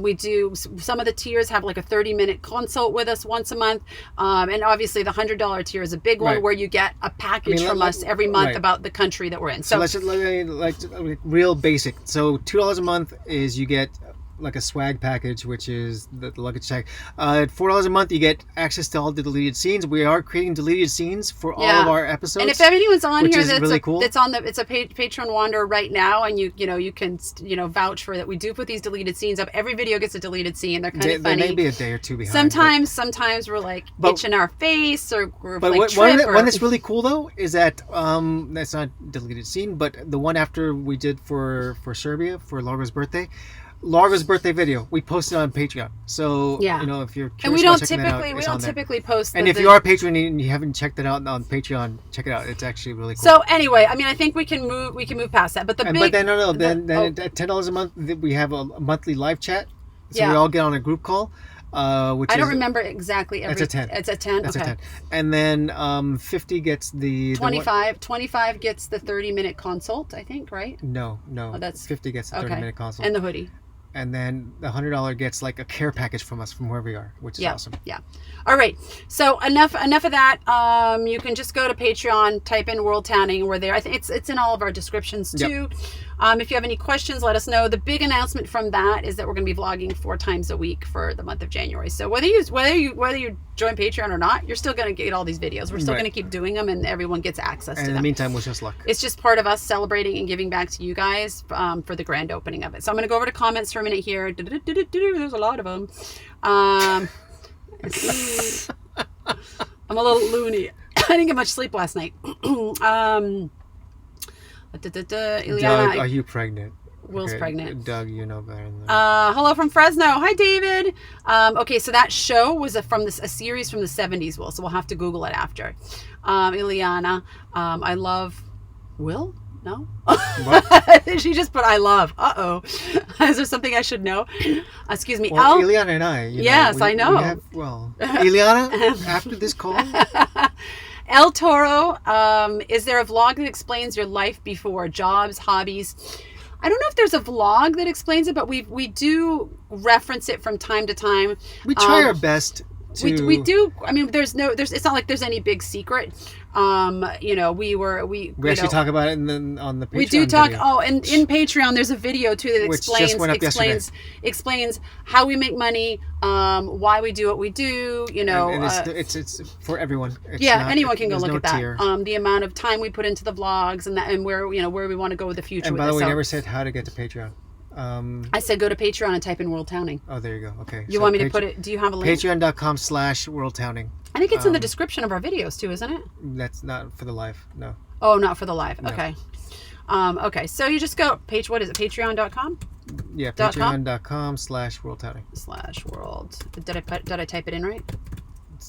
We do some of the tiers have like a 30-minute consult with us once a month, and obviously the $100 tier is a big one, Right. where you get a package from us every month right. about the country that we're in. So let's just like real basic. So $2 a month is you get like a swag package, which is the luggage tag. At $4 a month, you get access to all the deleted scenes. We are creating deleted scenes for all of our episodes. And if anyone's on here that's really cool. that's on it's a Patreon Wander right now, and you can vouch for that. We do put these deleted scenes up. Every video gets a deleted scene. They're kind of funny. They may be a day or two behind. Sometimes we're like itching our face, or we're like one that's really cool though is that that's not deleted scene, but the one after we did for Serbia for Largo's birthday video we posted on Patreon. So if you're curious, and we don't typically post. And if you are a patron and you haven't checked it out on Patreon, check it out. It's actually really cool. So anyway, I mean, I think we can move past that. But then at $10 a month we have a monthly live chat. So we all get on a group call. Which I don't remember exactly. That's a 10. It's a 10. That's okay. a 10. And then 50 gets the 25. 25 gets the 30-minute consult. I think, right? No. Oh, that's 50 gets the 30-minute consult. And the hoodie. And then the $100 gets like a care package from us from wherever we are, which is awesome. Yeah. All right. So enough of that. You can just go to Patreon, type in Worldtowning. We're there. I think it's in all of our descriptions too. Yep. If you have any questions, let us know. The big announcement from that is that we're going to be vlogging 4 times a week for the month of January. So whether you join Patreon or not, you're still going to get all these videos. We're still going to keep doing them, and everyone gets access to them. And in the meantime, wish us luck. It's just part of us celebrating and giving back to you guys for the grand opening of it. So I'm going to go over to comments for a minute here. There's a lot of them. I'm a little loony. I didn't get much sleep last night. Ileana, Doug, are you pregnant? Will's pregnant. Doug, you know better than that. Hello from Fresno. Hi, David. Okay, so that show was a series from the 70s, Will. So we'll have to Google it after. Ileana, I love Will? No? What? She just put I love. Uh-oh. Is there something I should know? Excuse me. Well, Ileana and I. Yes, I know. Ileana, after this call. El Toro, is there a vlog that explains your life before jobs, hobbies? I don't know if there's a vlog that explains it, but we do reference it from time to time. We try our best to... We do. I mean, it's not like there's any big secret. We actually talk about it on the Patreon. We do talk. Video. Oh, and in Patreon, there's a video too that explains how we make money, why we do what we do. And it's for everyone. Anyone can go look at that. The amount of time we put into the vlogs and where we want to go with the future. And by the way, we never said how to get to Patreon. I said go to Patreon and type in Worldtowning. Oh, there you go. Okay. You want me to put it? Do you have a link? Patreon.com/Worldtowning. I think it's in the description of our videos too, isn't it? That's not for the live. No. Oh, not for the live. No. Okay. Okay. So you just go what is it? Patreon.com. Yeah. Patreon.com/Worldtowning. /world. Did I type it in right?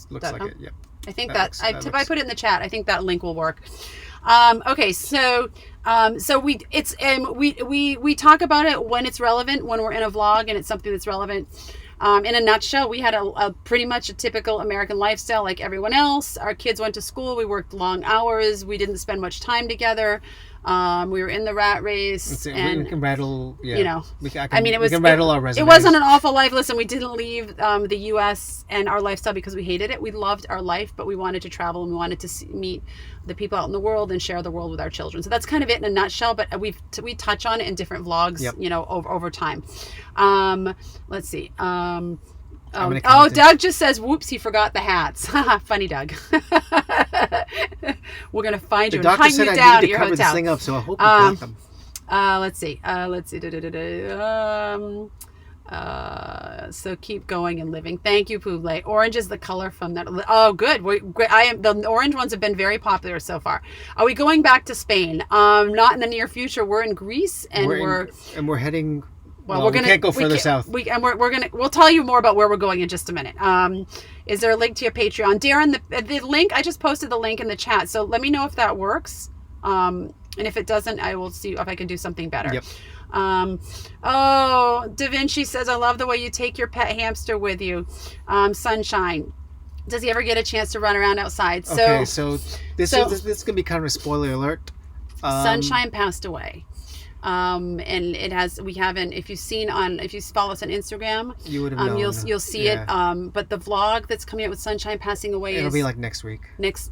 Looks like it. Yep. I think if I put it in the chat, I think that link will work. Okay, so we talk about it when it's relevant, when we're in a vlog and it's something that's relevant. In a nutshell, we had a pretty much a typical American lifestyle like everyone else. Our kids went to school. We worked long hours. We didn't spend much time together. We were in the rat race. And we can rattle, we can rattle our resumes. It wasn't an awful life. Listen, we didn't leave the U.S. and our lifestyle because we hated it. We loved our life, but we wanted to travel and we wanted to meet the people out in the world and share the world with our children. So that's kind of it in a nutshell, but we touch on it in different vlogs, over time. Let's see. Doug just says, whoops, he forgot the hats. Funny, Doug. We're going to find you and hunt you down at your hotel. This thing up, so I hope you got them. Let's see. So keep going and living. Thank you, Pouble. Orange is the color from that. Oh, good. The orange ones have been very popular so far. Are we going back to Spain? Not in the near future. We're in Greece and we're heading... Well, we can't go further south. We'll tell you more about where we're going in just a minute. Is there a link to your Patreon? Darren, the link, I just posted the link in the chat. So let me know if that works. And if it doesn't, I will see if I can do something better. Yep. Oh, Da Vinci says, I love the way you take your pet hamster with you. Sunshine. Does he ever get a chance to run around outside? Okay, so this is gonna be kind of a spoiler alert. Sunshine passed away. And it has, we haven't, if you follow us on Instagram, you would have known. You'll see it. But the vlog that's coming out with Sunshine passing away it'll be like next week. Next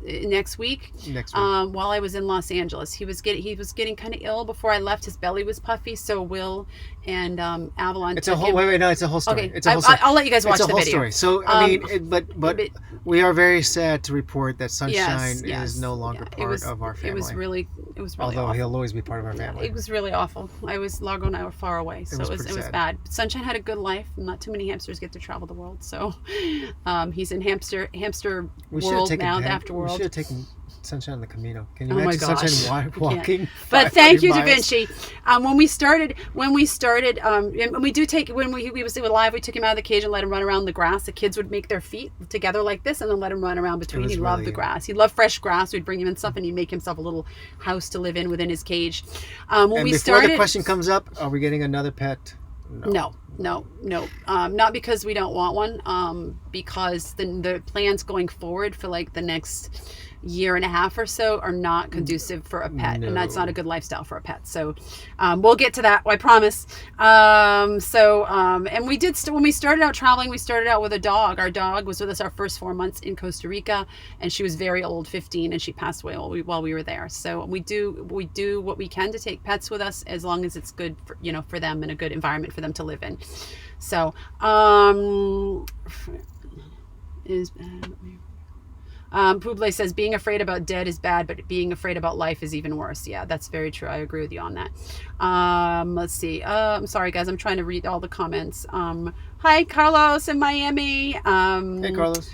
week. While I was in Los Angeles, he was getting kind of ill before I left. His belly was puffy, so Will and Avalon. It's a whole it's a whole story. Okay, it's a whole story. I'll let you guys watch the video. Story. So I mean, but we are very sad to report that Sunshine is no longer part of our family. It was really although awful. he'll always be part of our family. It was really awful. Largo and I were far away, so it was bad. Sunshine had a good life. Not too many hamsters get to travel the world, so he's in hamster world now. Afterworld. We should have taken Sunshine on the Camino. Can you imagine Sunshine walking? But thank you, Da Vinci. When we started, and we do take, when he was live, we took him out of the cage and let him run around the grass. The kids would make their feet together like this and then let him run around between. He loved the grass. He loved fresh grass. We'd bring him in stuff and he'd make himself a little house to live in within his cage. Before the question comes up, are we getting another pet? No. Not because we don't want one, because the plans going forward for like the next year and a half or so are not conducive for a pet, and that's not a good lifestyle for a pet. So we'll get to that, I promise. And we did when we started out traveling, we started out with a dog. Our dog was with us our first 4 months in Costa Rica, and she was very old, 15, and she passed away while we were there. So we do what we can to take pets with us as long as it's good for them and a good environment for them to live in. So Puble says being afraid about dead is bad, but being afraid about life is even worse. Yeah, that's very true. I agree with you on that. Let's see. I'm sorry, guys. I'm trying to read all the comments. Hi, Carlos in Miami. Hey, Carlos.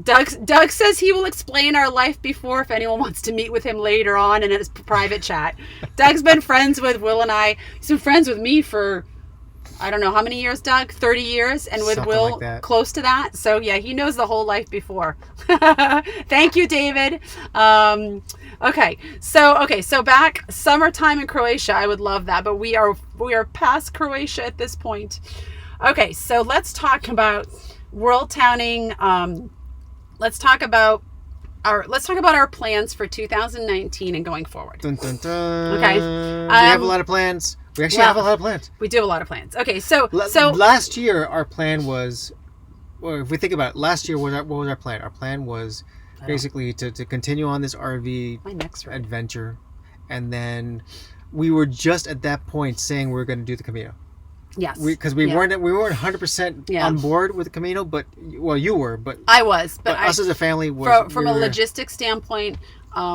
Doug says he will explain our life before if anyone wants to meet with him later on in his private chat. Doug's been friends with Will and I. He's been friends with me for I don't know how many years, Doug? 30 years, and with something Will like close to that. So yeah, he knows the whole life before. Thank you, David. Okay, so back summertime in Croatia. I would love that, but we are past Croatia at this point. Okay, so let's talk about Worldtowning. Let's talk about our plans for 2019 and going forward. Dun, dun, dun. Okay, we have a lot of plans. We actually have a lot of plans. We do have a lot of plans. Okay, so last year our plan was, well, if we think about it, last year what was our plan? Our plan was basically to continue on this RV adventure, and then we were just at that point saying we were going to do the Camino. Yes, because we weren't 100% on board with the Camino, but you were, but I was, but us as a family from a logistics standpoint.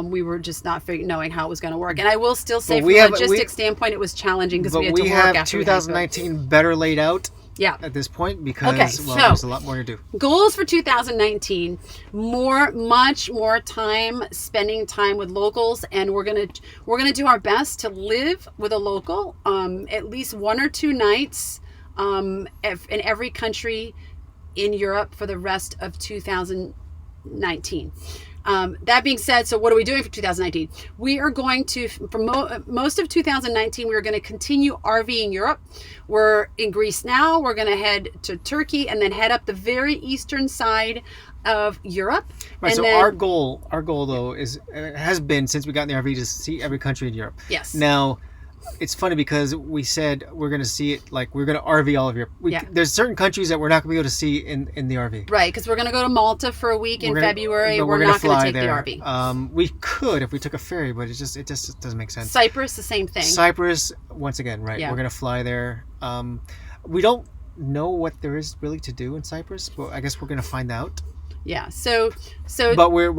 We were just not knowing how it was going to work, and I will still say from a logistics standpoint, it was challenging because we had to work after. We have 2019 better laid out. Yeah. At this point, because there's a lot more to do. Goals for 2019: much more time spending time with locals, and we're gonna do our best to live with a local at least 1 or 2 nights in every country in Europe for the rest of 2019. That being said, so what are we doing for 2019? We are going to, for most of 2019, we are going to continue RVing Europe. We're in Greece now. We're going to head to Turkey and then head up the very eastern side of Europe. Right. And so our goal though has been, since we got in the RV, to see every country in Europe. Yes. Now, it's funny because we said we're going to see it, like we're going to RV all of Europe. There's certain countries that we're not going to be able to see in the RV. Right, because we're going to go to Malta for a week in February. We're not going to take there. The RV. We could if we took a ferry, but it just doesn't make sense. Cyprus, the same thing. Cyprus, once again, right? Yeah. We're going to fly there. We don't know what there is really to do in Cyprus, but I guess we're going to find out. Yeah. So. But we're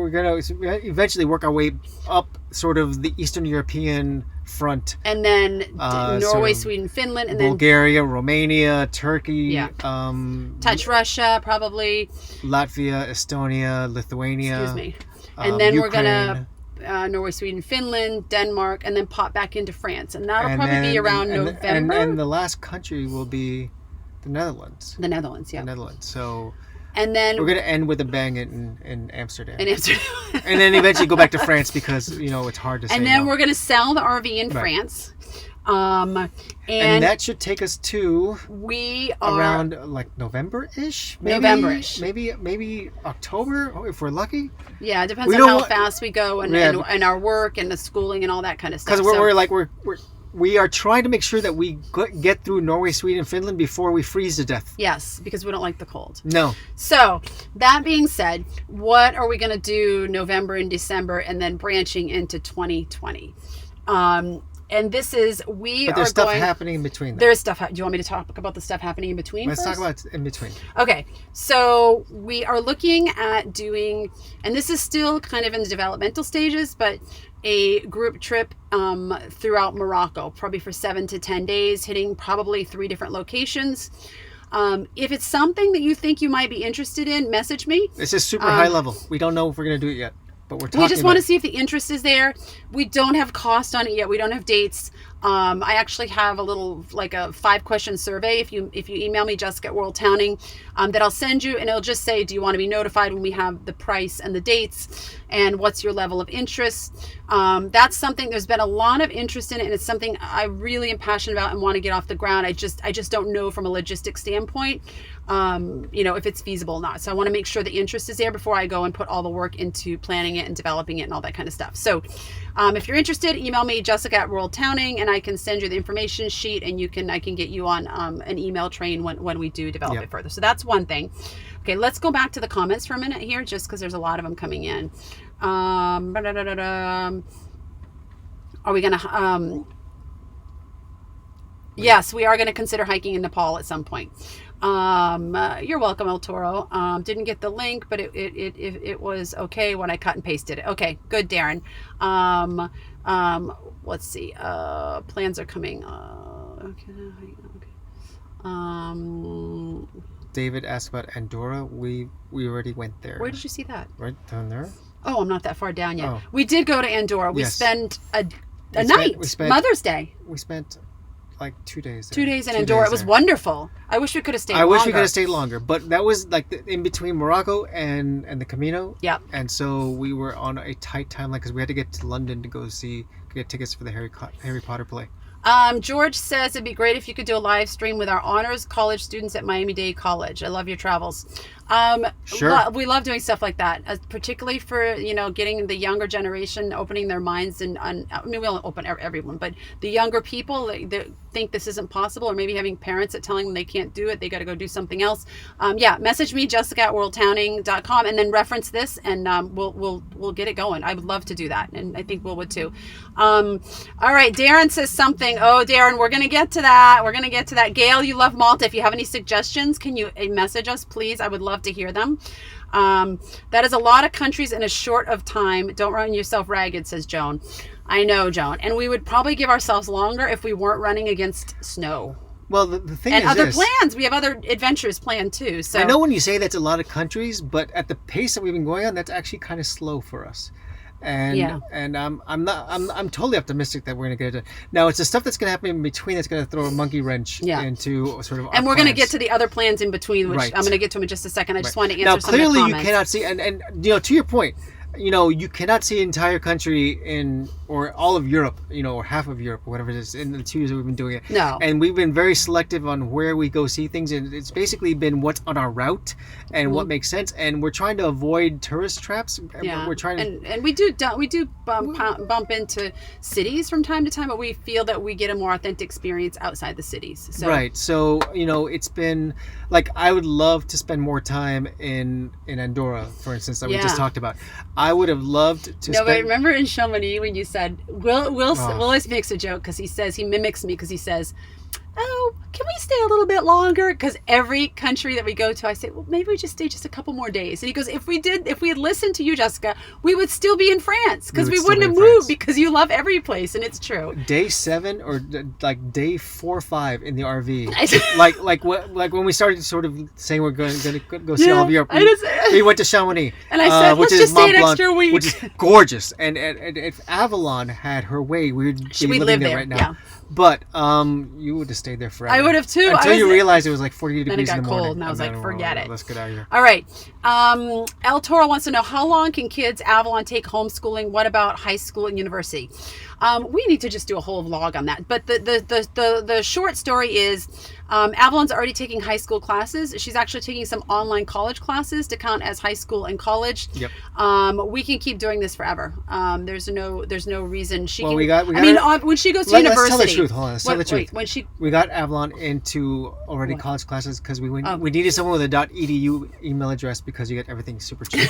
going to eventually work our way up sort of the Eastern European front, and then Norway, Sweden, Finland, and Bulgaria, Romania, Turkey. Yeah. Touch Russia, probably. Latvia, Estonia, Lithuania. Excuse me. And then Ukraine. We're gonna Norway, Sweden, Finland, Denmark, and then pop back into France, and that'll probably be around November. And the last country will be the Netherlands. The Netherlands, yeah. The Netherlands. So. And then we're going to end with a bang in Amsterdam. In Amsterdam. And then eventually go back to France because, it's hard to say. And then no. we're going to sell the RV in France. And that should take us to around like November-ish? November-ish. Maybe October if we're lucky. Yeah, it depends on how fast we go and our work and the schooling and all that kind of stuff. Because we are trying to make sure that we get through Norway, Sweden, Finland before we freeze to death. Yes, because we don't like the cold. No. So, that being said, what are we going to do November and December and then branching into 2020? And this is, But there's stuff happening in between. There's stuff. Do you want me to talk about the stuff happening in between? Let's talk about in between. Okay. So we are looking at doing, and this is still kind of in the developmental stages, but a group trip throughout Morocco, probably for 7 to 10 days, hitting probably 3 different locations. If it's something that you think you might be interested in, message me. It's just super high level. We don't know if we're going to do it yet. But we just want to see if the interest is there. We don't have cost on it yet. We don't have dates. I actually have a little, like a 5-question survey. If you email me, Jessica at Worldtowning, that I'll send you, and it'll just say, do you want to be notified when we have the price and the dates, and what's your level of interest? That's something, there's been a lot of interest in it, and it's something I really am passionate about and want to get off the ground. I just don't know from a logistic standpoint, if it's feasible or not. So I want to make sure the interest is there before I go and put all the work into planning it and developing it and all that kind of stuff. So if you're interested, email me, Jessica at Worldtowning, and I can send you the information sheet, and I can get you on an email train when we do develop it further. So that's one thing. Okay, let's go back to the comments for a minute here, just because there's a lot of them coming in. Are we going to... Yes, we are going to consider hiking in Nepal at some point. You're welcome, El Toro. Didn't get the link, but it was okay when I cut and pasted it. Okay, good, Darren. Let's see. Plans are coming. David asked about Andorra. We already went there. Where did you see that? Right down there. Oh, I'm not that far down yet. Oh. We did go to Andorra. We spent a night. Mother's Day. We spent like 2 days there. 2 days in Andorra. It was wonderful. I wish we could have stayed longer. I wish we could have stayed longer, but that was like in between Morocco and the Camino. Yeah. And so we were on a tight timeline because we had to get to London to get tickets for the Harry Potter play. George says it'd be great if you could do a live stream with our honors college students at Miami-Dade College. I love your travels. Sure. We love doing stuff like that, particularly for, getting the younger generation, opening their minds. We won't open everyone, but the younger people that think this isn't possible, or maybe having parents that telling them they can't do it, they got to go do something else. Message me, Jessica at worldtowning.com, and then reference this, and we'll get it going. I would love to do that, and I think Will would too. All right, Darren says something. Oh, Darren, we're going to get to that. Gail, you love Malta. If you have any suggestions, can you message us, please? I would love to hear them. That is a lot of countries in a short of time. Don't run yourself ragged, says Joan. I know, Joan. And we would probably give ourselves longer if we weren't running against snow. Well, the thing and is other plans. We have other adventures planned too. So I know when you say that's a lot of countries, but at the pace that we've been going on, that's actually kind of slow for us. And I'm totally optimistic that we're going to get it. Now, it's the stuff that's going to happen in between that's going to throw a monkey wrench into sort of our And we're plans. going to get to the other plans in between, which I'm going to get to them in just a second. I just want to answer some of the comments. Now, clearly you cannot see, and to your point, you cannot see an entire country or all of Europe, or half of Europe, or whatever it is, in the 2 years that we've been doing it. No. And we've been very selective on where we go see things, and it's basically been what's on our route and what makes sense. And we're trying to avoid tourist traps. Yeah. We're trying to... And we do bump into cities from time to time, but we feel that we get a more authentic experience outside the cities. So. Right. So, it's been like, I would love to spend more time in Andorra, for instance, that we just talked about. I would have loved to but remember in Chamonix when you said, Will always makes a joke because he mimics me because he says, oh, can we stay a little bit longer? Because every country that we go to, I say, well, maybe we just stay just a couple more days. And he goes, if we had listened to you, Jessica, we would still be in France because we wouldn't have moved because you love every place. And it's true. Day 7 or like day 4 or 5 in the RV. like when we started sort of saying we're going to go see all of Europe, we went to Chamonix. And I said, let's just stay an extra week. Which is gorgeous. And if Avalon had her way, we would be living there right now. Yeah. But you would have stayed there forever. would have too. Until you realized it was like 40 degrees then it got in the morning. cold, and I was like, forget it. Let's get out of here. All right. El Toro wants to know, how long can kids Avalon take homeschooling? What about high school and university? We need to just do a whole vlog on that. But the short story is, Avalon's already taking high school classes. She's actually taking some online college classes to count as high school and college. Yep. We can keep doing this forever. There's no reason she can. When she goes to university. Let's tell the truth. Hold on. Let's tell the truth. Wait, we got Avalon into already college classes because we needed someone with a .edu email address because you get everything super cheap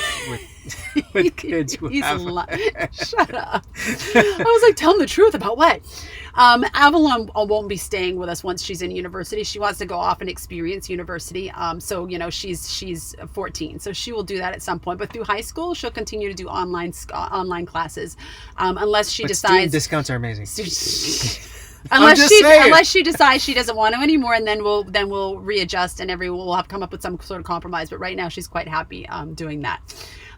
with kids who have. Shut up. I was like, tell them the truth about what? Avalon won't be staying with us once she's in university. She wants to go off and experience university. So she's 14, so she will do that at some point. But through high school, she'll continue to do online classes, unless she decides. Student discounts are amazing. Unless she decides she doesn't want to anymore, and then we'll readjust, and we'll have come up with some sort of compromise. But right now, she's quite happy doing that.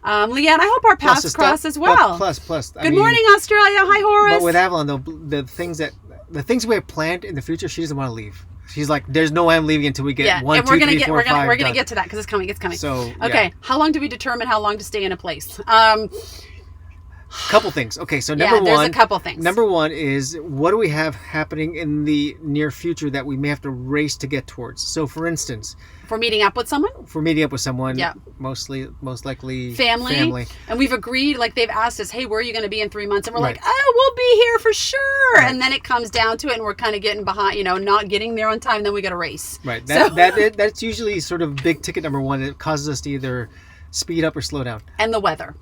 Leanne, I hope our paths cross as well. Plus. Good morning, Australia. Hi, Horace. But with Avalon, though, the things we have planned in the future, she doesn't want to leave. She's like, there's no way I'm leaving until we get 1, 2, 3, 4, 5 We're gonna get to that because it's coming. It's coming. So okay, how long do we determine how long to stay in a place? Couple things. Okay, so number one. There's a couple things. Number one is, what do we have happening in the near future that we may have to race to get towards? So, for instance, for meeting up with someone, yeah, most likely family, and we've agreed. Like, they've asked us, hey, where are you going to be in 3 months? And we're like, oh, we'll be here for sure. Right. And then it comes down to it, and we're kind of getting behind, not getting there on time. Then we got to race. Right. That's usually sort of big ticket number one. It causes us to either speed up or slow down. And the weather.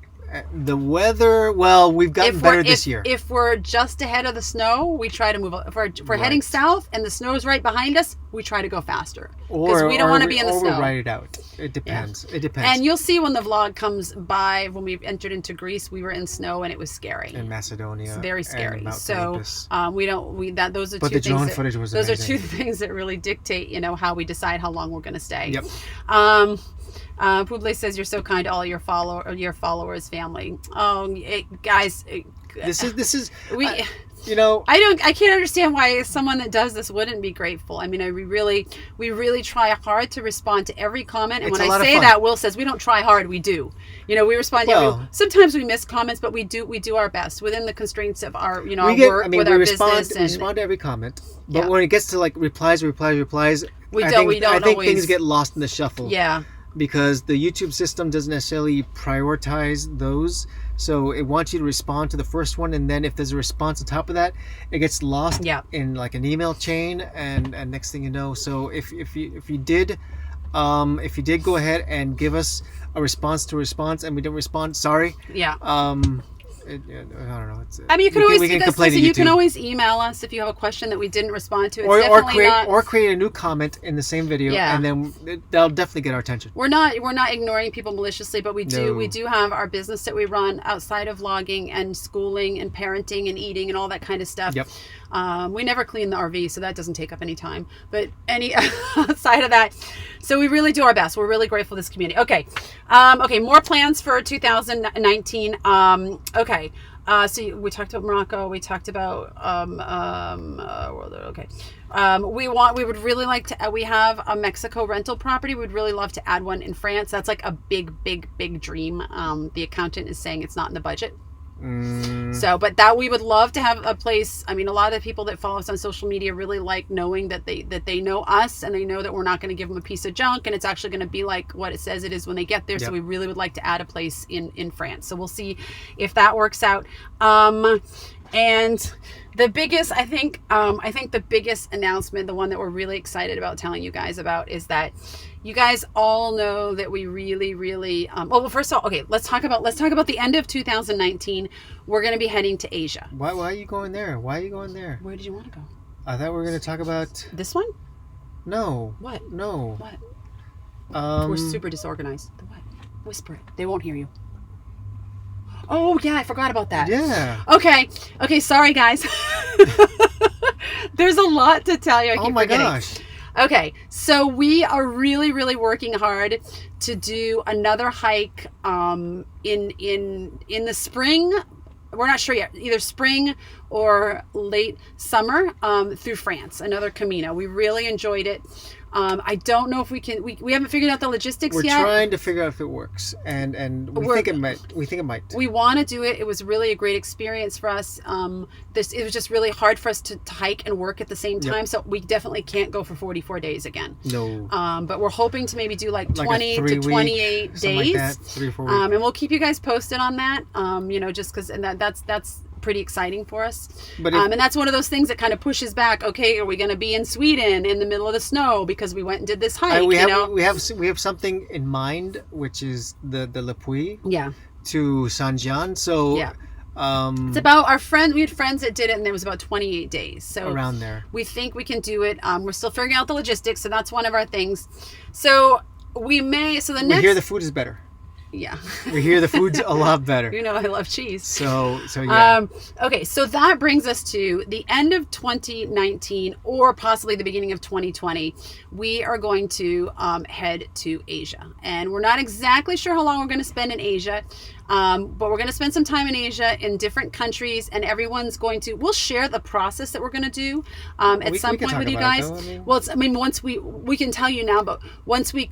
The weather, well, we've gotten better this year. If we're just ahead of the snow, we try to move. If we're heading south and the snow's right behind us, we try to go faster. Because we don't want to be in the snow. Or we ride it out. It depends. Yeah. It depends. And you'll see when the vlog comes by, when we entered into Greece, we were in snow and it was scary. In Macedonia. It's very scary. So those are but two the drone things. Footage was those amazing. are two things that really dictate, how we decide how long we're going to stay. Yep. Publi says, you're so kind to all your followers, family. Guys, this is I can't understand why someone that does this wouldn't be grateful. I mean, we really try hard to respond to every comment. And when I say that, Will says we don't try hard, we do. We respond. Sometimes we miss comments, but we do our best within the constraints of our our work with our business. We respond to every comment, but when it gets to like replies, I think things get lost in the shuffle. Yeah. Because the YouTube system doesn't necessarily prioritize those. So it wants you to respond to the first one, and then if there's a response on top of that, it gets lost in like an email chain, and next thing you know. So if you did go ahead and give us a response to response and we didn't respond, sorry. Yeah. I don't know. You can always email us if you have a question that we didn't respond to. Or create a new comment in the same video, and then that'll definitely get our attention. We're not ignoring people maliciously, but we do have our business that we run outside of vlogging and schooling and parenting and eating and all that kind of stuff. Yep. We never clean the RV, so that doesn't take up any time. But outside of that, so we really do our best. We're really grateful to this community. Okay. More plans for 2019. Okay. So we talked about Morocco. We talked about we would really like to. We have a Mexico rental property. We'd really love to add one in France. That's like a big dream. The accountant is saying it's not in the budget. So, but that we would love to have a place. I mean, a lot of the people that follow us on social media really like knowing that they know us, and they know that we're not going to give them a piece of junk, and it's actually going to be like what it says it is when they get there. Yep. So we really would like to add a place in France. So we'll see if that works out. And the biggest, I think the biggest announcement, the one that we're really excited about telling you guys about, is that you guys all know that we really, well, first of all, okay, let's talk about the end of 2019. We're going to be heading to Asia. Why are you going there? Where did you want to go? I thought we were going to talk about this one. No. What? No. What? We're super disorganized. The what? Whisper it. They won't hear you. Oh yeah, I forgot about that. Yeah. Okay. Sorry, guys. There's a lot to tell you. I keep forgetting. Gosh. Okay, so we are really working hard to do another hike in the spring we're not sure yet, either spring or late summer, through France, another Camino. We really enjoyed it. I don't know if we can. We haven't figured out the logistics yet. We're trying to figure out if it works, and we think it might. We think it might. We want to do it. It was really a great experience for us. It was just really hard for us to hike and work at the same time. Yep. So we definitely can't go for 44 days again. No. But we're hoping to maybe do like 20 to 28 days. Like that, 3 or 4 weeks. And we'll keep you guys posted on that. Just because, and that's pretty exciting for us. But and that's one of those things that kind of pushes back. Okay, are we going to be in Sweden in the middle of the snow because we went and did this hike? We have something in mind, which is the Le Puy to Saint Jean. So it's about our friend. We had friends that did it, and it was about 28 days. So around there, we think we can do it. We're still figuring out the logistics, so that's one of our things. So we may. So the next. We hear the food is better. Yeah. We hear the food's a lot better. You know I love cheese. So yeah. Okay, so that brings us to the end of 2019 or possibly the beginning of 2020. We are going to head to Asia. And we're not exactly sure how long we're going to spend in Asia. But we're going to spend some time in Asia in different countries, and we'll share the process that we're going to do at some point with you guys. Once we can tell you now, but once we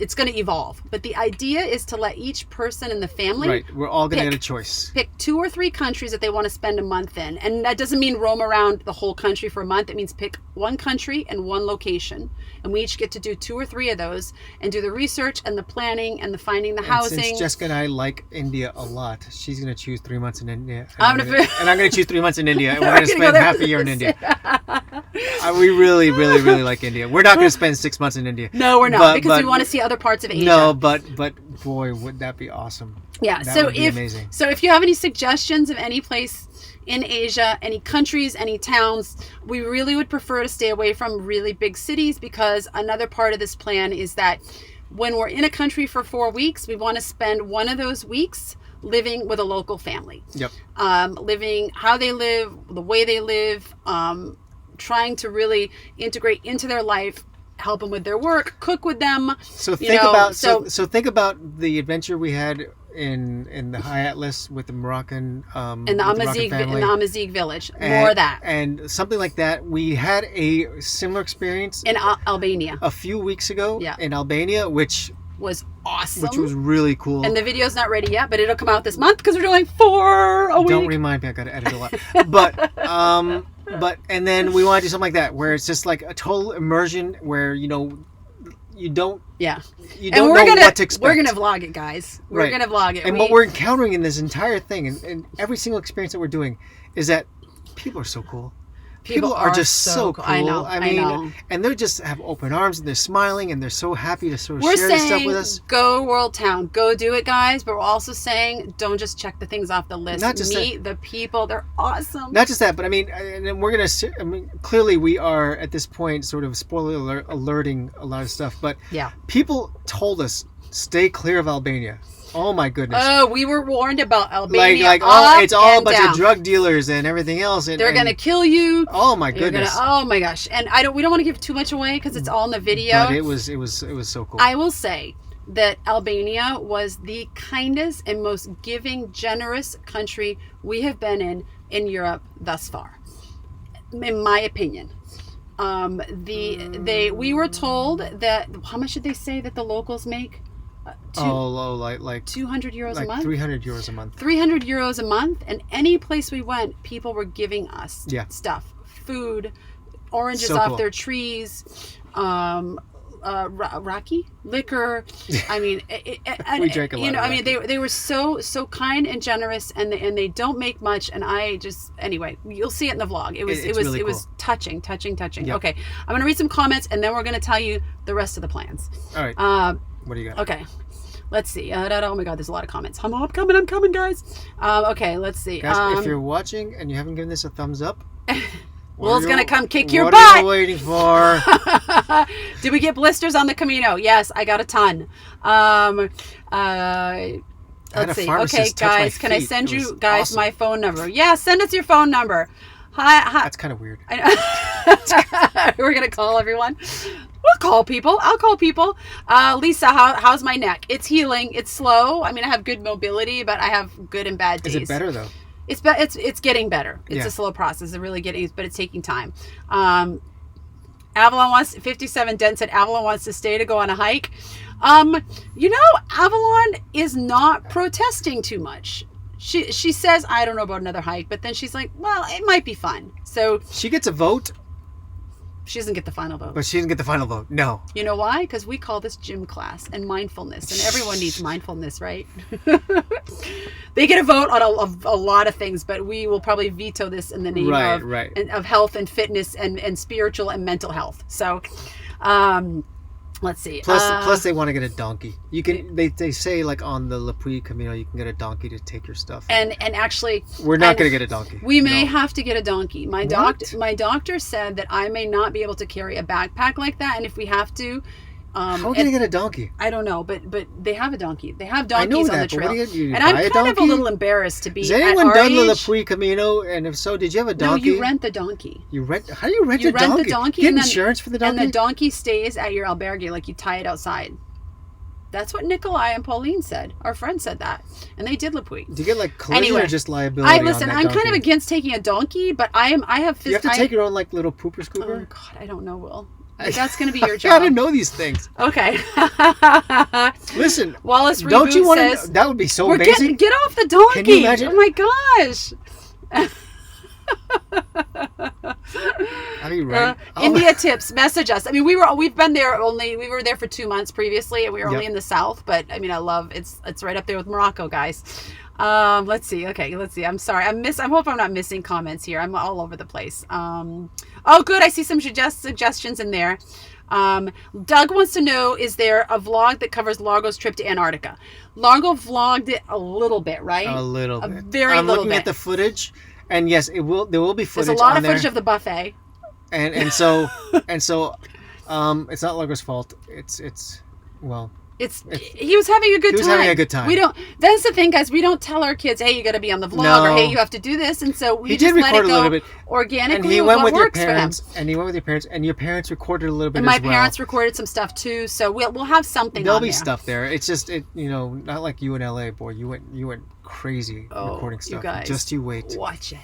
it's going to evolve. But the idea is to let each person in the family, right? We're all going to get a choice. Pick 2 or 3 countries that they want to spend a month in, and that doesn't mean roam around the whole country for a month. It means pick 1 country and 1 location, and we each get to do 2 or 3 of those and do the research and the planning and the finding the housing. Since Jessica and I like India a lot, she's going to choose 3 months in India, and I'm going to choose 3 months in India, and we're going to spend half a year in India. We really, really, really like India. We're not going to spend 6 months in India. No, we're not, because we want to see other parts of Asia. No, but boy, would that be awesome. Yeah, that would be amazing. So if you have any suggestions of any place in Asia, any countries, any towns, we really would prefer to stay away from really big cities, because another part of this plan is that when we're in a country for 4 weeks, we want to spend one of those weeks living with a local family. Yep. Living how they live, the way they live, trying to really integrate into their life, help them with their work, cook with them. So think about the adventure we had in the High Atlas with the Moroccan in the Amazigh village. More of that. And something like that. We had a similar experience in Albania a few weeks ago in Albania, which was awesome. Which was really cool. And the video's not ready yet, but it'll come out this month because we're doing 4 a week. Don't remind me, I gotta edit a lot. But and then we want to do something like that, where it's just like a total immersion, where you don't know what to expect. We're gonna vlog it, guys. We're gonna vlog it. And what we're encountering in this entire thing, and every single experience that we're doing, is that people are so cool. People are just so cool. I know. And they just have open arms, and they're smiling, and they're so happy to sort of share this stuff with us. Go Worldtown. Go do it, guys. But we're also saying, don't just check the things off the list. Not just meet the people. They're awesome. Not just that, but and we're going to, clearly we are at this point sort of spoiler alerting a lot of stuff. But people told us, stay clear of Albania. Oh my goodness! Oh, we were warned about Albania. It's all a bunch of drug dealers and everything else. And they're gonna kill you. Oh my goodness! Oh my gosh! And we don't want to give too much away because it's all in the video. But it was so cool. I will say that Albania was the kindest and most giving, generous country we have been in Europe thus far, in my opinion. We were told that, how much did they say that the locals make? Like 200 euros a month? 300 euros a month. 300 euros a month, and any place we went, people were giving us stuff, food, oranges off their trees, raki, liquor. I mean, we drank a lot. They were so kind and generous, and they don't make much. And anyway, you'll see it in the vlog. It was touching. Yep. Okay, I'm gonna read some comments, and then we're gonna tell you the rest of the plans. All right. What do you got? Okay. Let's see. Oh my God, there's a lot of comments. I'm coming, guys. Okay, let's see. Guys, if you're watching and you haven't given this a thumbs up, Will's going to come kick your butt. What are you waiting for? Did we get blisters on the Camino? Yes, I got a ton. Let's see. Okay, guys, can I send you guys my phone number? Yeah, send us your phone number. Hi. That's kind of weird. We're going to call everyone. I'll call people. Lisa, how's my neck? It's healing. It's slow. I mean, I have good mobility, but I have good and bad days. Is it better though? It's getting better. It's a slow process. It's really getting, but it's taking time. Avalon wants 57. Den said Avalon wants to stay to go on a hike. Avalon is not protesting too much. She says, I don't know about another hike, but then she's like, well, it might be fun. So she gets a vote. She doesn't get the final vote. But she doesn't get the final vote. No. You know why? Because we call this gym class and mindfulness, and everyone needs mindfulness, right? They get a vote on a lot of things, but we will probably veto this in the name of health and fitness and spiritual and mental health. So, let's see. Plus, they want to get a donkey. You can. They say like on the Le Puy Camino, you can get a donkey to take your stuff. And actually, we're not going to get a donkey. We may have to get a donkey. My doctor said that I may not be able to carry a backpack like that, and if we have to. How are we going to get a donkey? I don't know, but they have a donkey. They have donkeys on the trail. And I'm kind of a little embarrassed to be. Has anyone done the Le Puy Camino? And if so, did you have a donkey? No, you rent the donkey. How do you rent a donkey? You rent the donkey. Get insurance for the donkey? And the donkey stays at your albergue, like you tie it outside. That's what Nikolai and Pauline said. Our friend said that. And they did Le Puy. Do you get like collision or just liability? I'm kind of against taking a donkey, but I have... You have to take your own like little pooper scooper? Oh, God, I don't know, Will. But that's going to be your job. I gotta know these things. Okay. Listen, Wallace Reboot don't you want says, to? That would be so amazing. Get off the donkey! Can you imagine? Oh my gosh! Are you right? India tips. Message us. I mean, we've been there we were there for 2 months previously, and we were only in the south. But I mean, I love it's right up there with Morocco, guys. Let's see. Okay, let's see. I'm sorry. I hope I'm not missing comments here. I'm all over the place. Oh, good. I see some suggestions in there. Doug wants to know, is there a vlog that covers Largo's trip to Antarctica? Largo vlogged it a little bit, right? A little bit. I'm looking at the footage, and yes, there will be footage. There's a lot of footage of the buffet. And so it's not Largo's fault. He was having a good time. He was having a good time. That's the thing, guys. We don't tell our kids, hey, you got to be on the vlog, or hey, you have to do this. And so we just let it go organically. And he went with your parents. And he went with your parents. And your parents recorded a little bit as well. And my parents recorded some stuff too. So we'll have something. There'll be stuff there. It's just not like you in LA, boy. You went crazy recording stuff. You guys, just you wait. Watch it.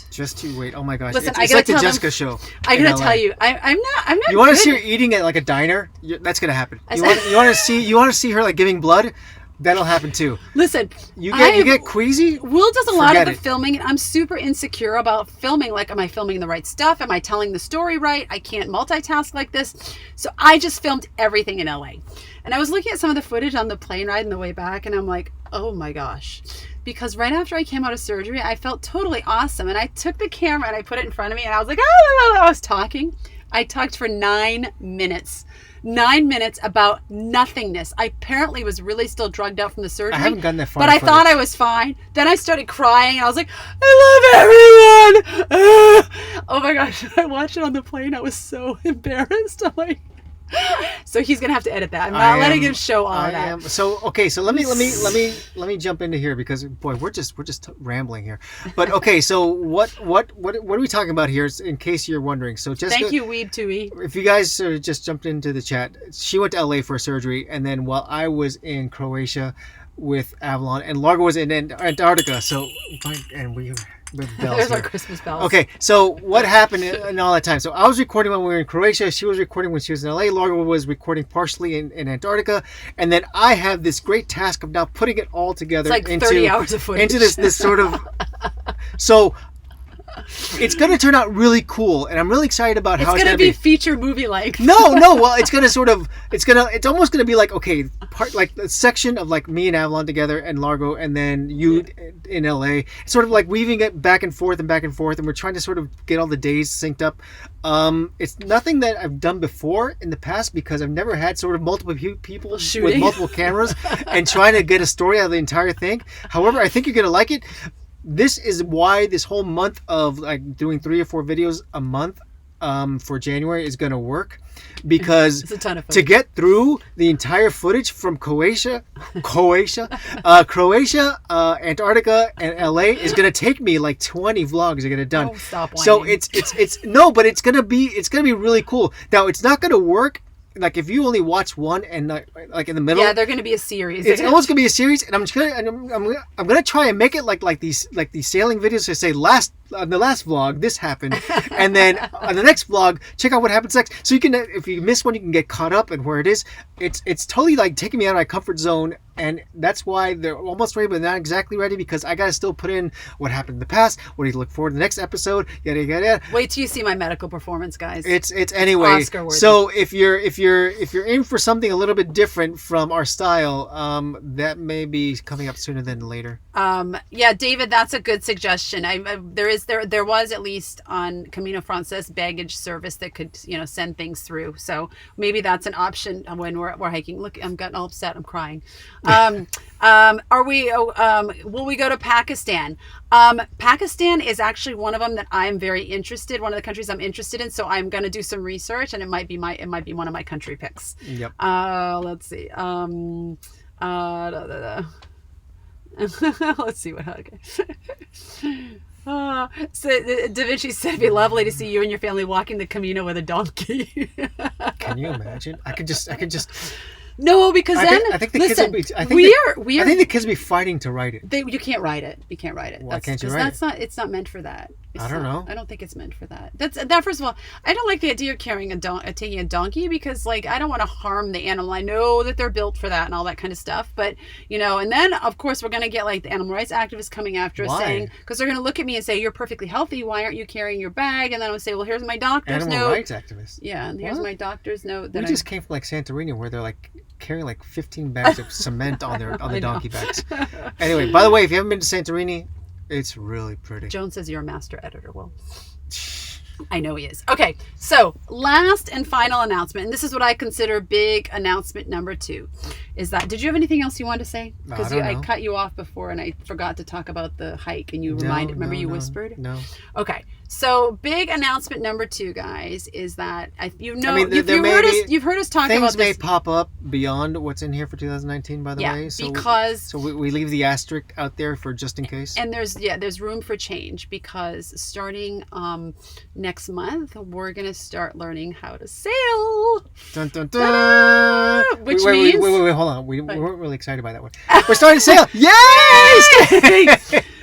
Just you wait. Oh my gosh. Listen, it's like the Jessica show. I gotta tell you, I'm not. You want to see her eating at like a diner? That's gonna happen. You want to see her like giving blood? That'll happen too. Listen, you get queasy. Will does a lot of the filming, and I'm super insecure about filming. Like, am I filming the right stuff? Am I telling the story right? I can't multitask like this. So I just filmed everything in LA. And I was looking at some of the footage on the plane ride on the way back, and I'm like, oh my gosh. Because right after I came out of surgery, I felt totally awesome. And I took the camera and I put it in front of me, and I was like, I was talking. I talked for 9 minutes. 9 minutes about nothingness. I apparently was really still drugged out from the surgery. I haven't gotten that far. But I thought I was fine. Then I started crying, and I was like, I love everyone. Oh my gosh. I watched it on the plane. I was so embarrassed. I'm like... So he's gonna have to edit that. I'm not letting him show all that. So okay, so let me jump into here, because boy, we're just rambling here. But okay, so what are we talking about here? In case you're wondering, so Jessica, thank you, Weeb Tui. If you guys just jumped into the chat, she went to LA for surgery, and then while I was in Croatia with Avalon, and Largo was in Antarctica. So there's our Christmas bells. Okay, so what happened in all that time? So I was recording when we were in Croatia. She was recording when she was in LA. Largo was recording partially in Antarctica. And then I have this great task of now putting it all together. It's like 30 hours of footage. Into this sort of... So... It's going to turn out really cool, and I'm really excited about how it's going to be feature movie like. No, well, it's going to it's almost going to be like, okay, like the section of like me and Avalon together and Largo, and then you in LA, sort of like weaving it back and forth, and we're trying to sort of get all the days synced up. It's nothing that I've done before in the past, because I've never had sort of multiple people shooting with multiple cameras and trying to get a story out of the entire thing. However, I think you're going to like it. This is why this whole month of like doing 3 or 4 videos a month for January is going to work, because it's a ton of fun. To get through the entire footage from Croatia, Antarctica, and LA is going to take me like 20 vlogs to get it done. Oh, stop whining. So it's no, but it's going to be really cool. Now, it's not going to work like if you only watch one and like in the middle, they're going to be a series. It's almost going to be a series, and I'm gonna try and make it like these sailing videos to say on the last vlog this happened, and then on the next vlog check out what happens next. So you can, if you miss one, you can get caught up and where it is. It's totally like taking me out of my comfort zone, and that's why they're almost ready but not exactly ready, because I gotta still put in what happened in the past, what do you look forward to the next episode, yada yada yada. Wait till you see my medical performance, guys. It's anyway. Oscar-worthy. So if you're in for something a little bit different from our style, that may be coming up sooner than later. David, that's a good suggestion. There was at least on Camino Frances baggage service that could send things through. So maybe that's an option when we're hiking. Look, I'm getting all upset. I'm crying. Will we go to Pakistan? Pakistan is actually one of them that I'm very interested. One of the countries I'm interested in. So I'm going to do some research, and it might be one of my country picks. Yep. Let's see. Let's see what. Okay. So Da Vinci said it'd be lovely to see you and your family walking the Camino with a donkey. Can you imagine? I could just. No, because I think the kids will be. I think the kids will be fighting to ride it. You can't ride it. You can't ride it. Why can't you ride it? It's not meant for that. I don't know. I don't think it's meant for that. That first of all, I don't like the idea of taking a donkey, because like I don't want to harm the animal. I know that they're built for that and all that kind of stuff, but and then of course we're gonna get like the animal rights activists coming after us saying, because they're gonna look at me and say you're perfectly healthy. Why aren't you carrying your bag? And then I'm gonna say, well, here's my doctor's note. Animal rights activists. Yeah, and here's my doctor's note. We just came from like Santorini, where they're like carrying like 15 bags of cement on the donkey backs. Anyway, by the way, if you haven't been to Santorini, it's really pretty. Joan says you're a master editor. Well, I know he is. Okay, so last and final announcement, and this is what I consider big announcement number 2, is that, did you have anything else you wanted to say? Because I cut you off before and I forgot to talk about the hike, and you whispered? No. Okay, so big announcement number 2, guys, is that you've heard us talk about this. Things may pop up beyond what's in here for 2019, by the way. So because we leave the asterisk out there for just in case. And there's room for change, because starting next month we're gonna start learning how to sail. Dun, dun, dun. Which means wait, hold on. We weren't really excited by that one. We're starting to sail. Yay!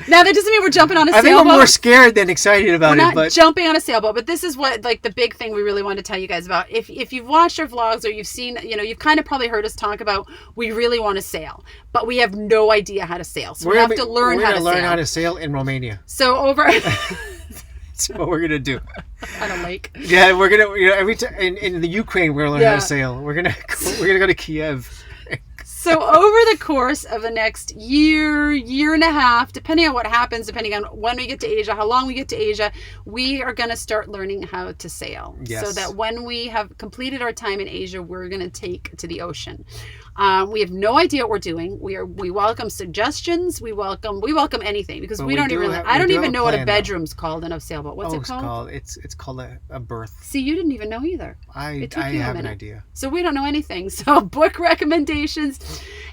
Now that doesn't mean we're jumping on a sailboat. I think we're more scared than excited about it. We're not jumping on a sailboat, but this is what the big thing we really wanted to tell you guys about. If you've watched our vlogs, or you've seen, you've kind of probably heard us talk about, we really want to sail, but we have no idea how to sail. So we have to learn how to sail. We're going to learn how to sail in Romania. So That's what we're gonna do. On a lake. Yeah, we're gonna every time in the Ukraine we're gonna learn how to sail. We're gonna go to Kiev. So over the course of the next year and a half, depending on what happens, depending on when we get to Asia, how long we get to Asia, we are going to start learning how to sail. Yes. So that when we have completed our time in Asia, we're going to take to the ocean. We have no idea what we're doing. We welcome suggestions. We welcome anything, because I don't even know what a bedroom's called in a sailboat. What's it called? It's called a berth. See, you didn't even know either. I have an idea. So we don't know anything. So book recommendations,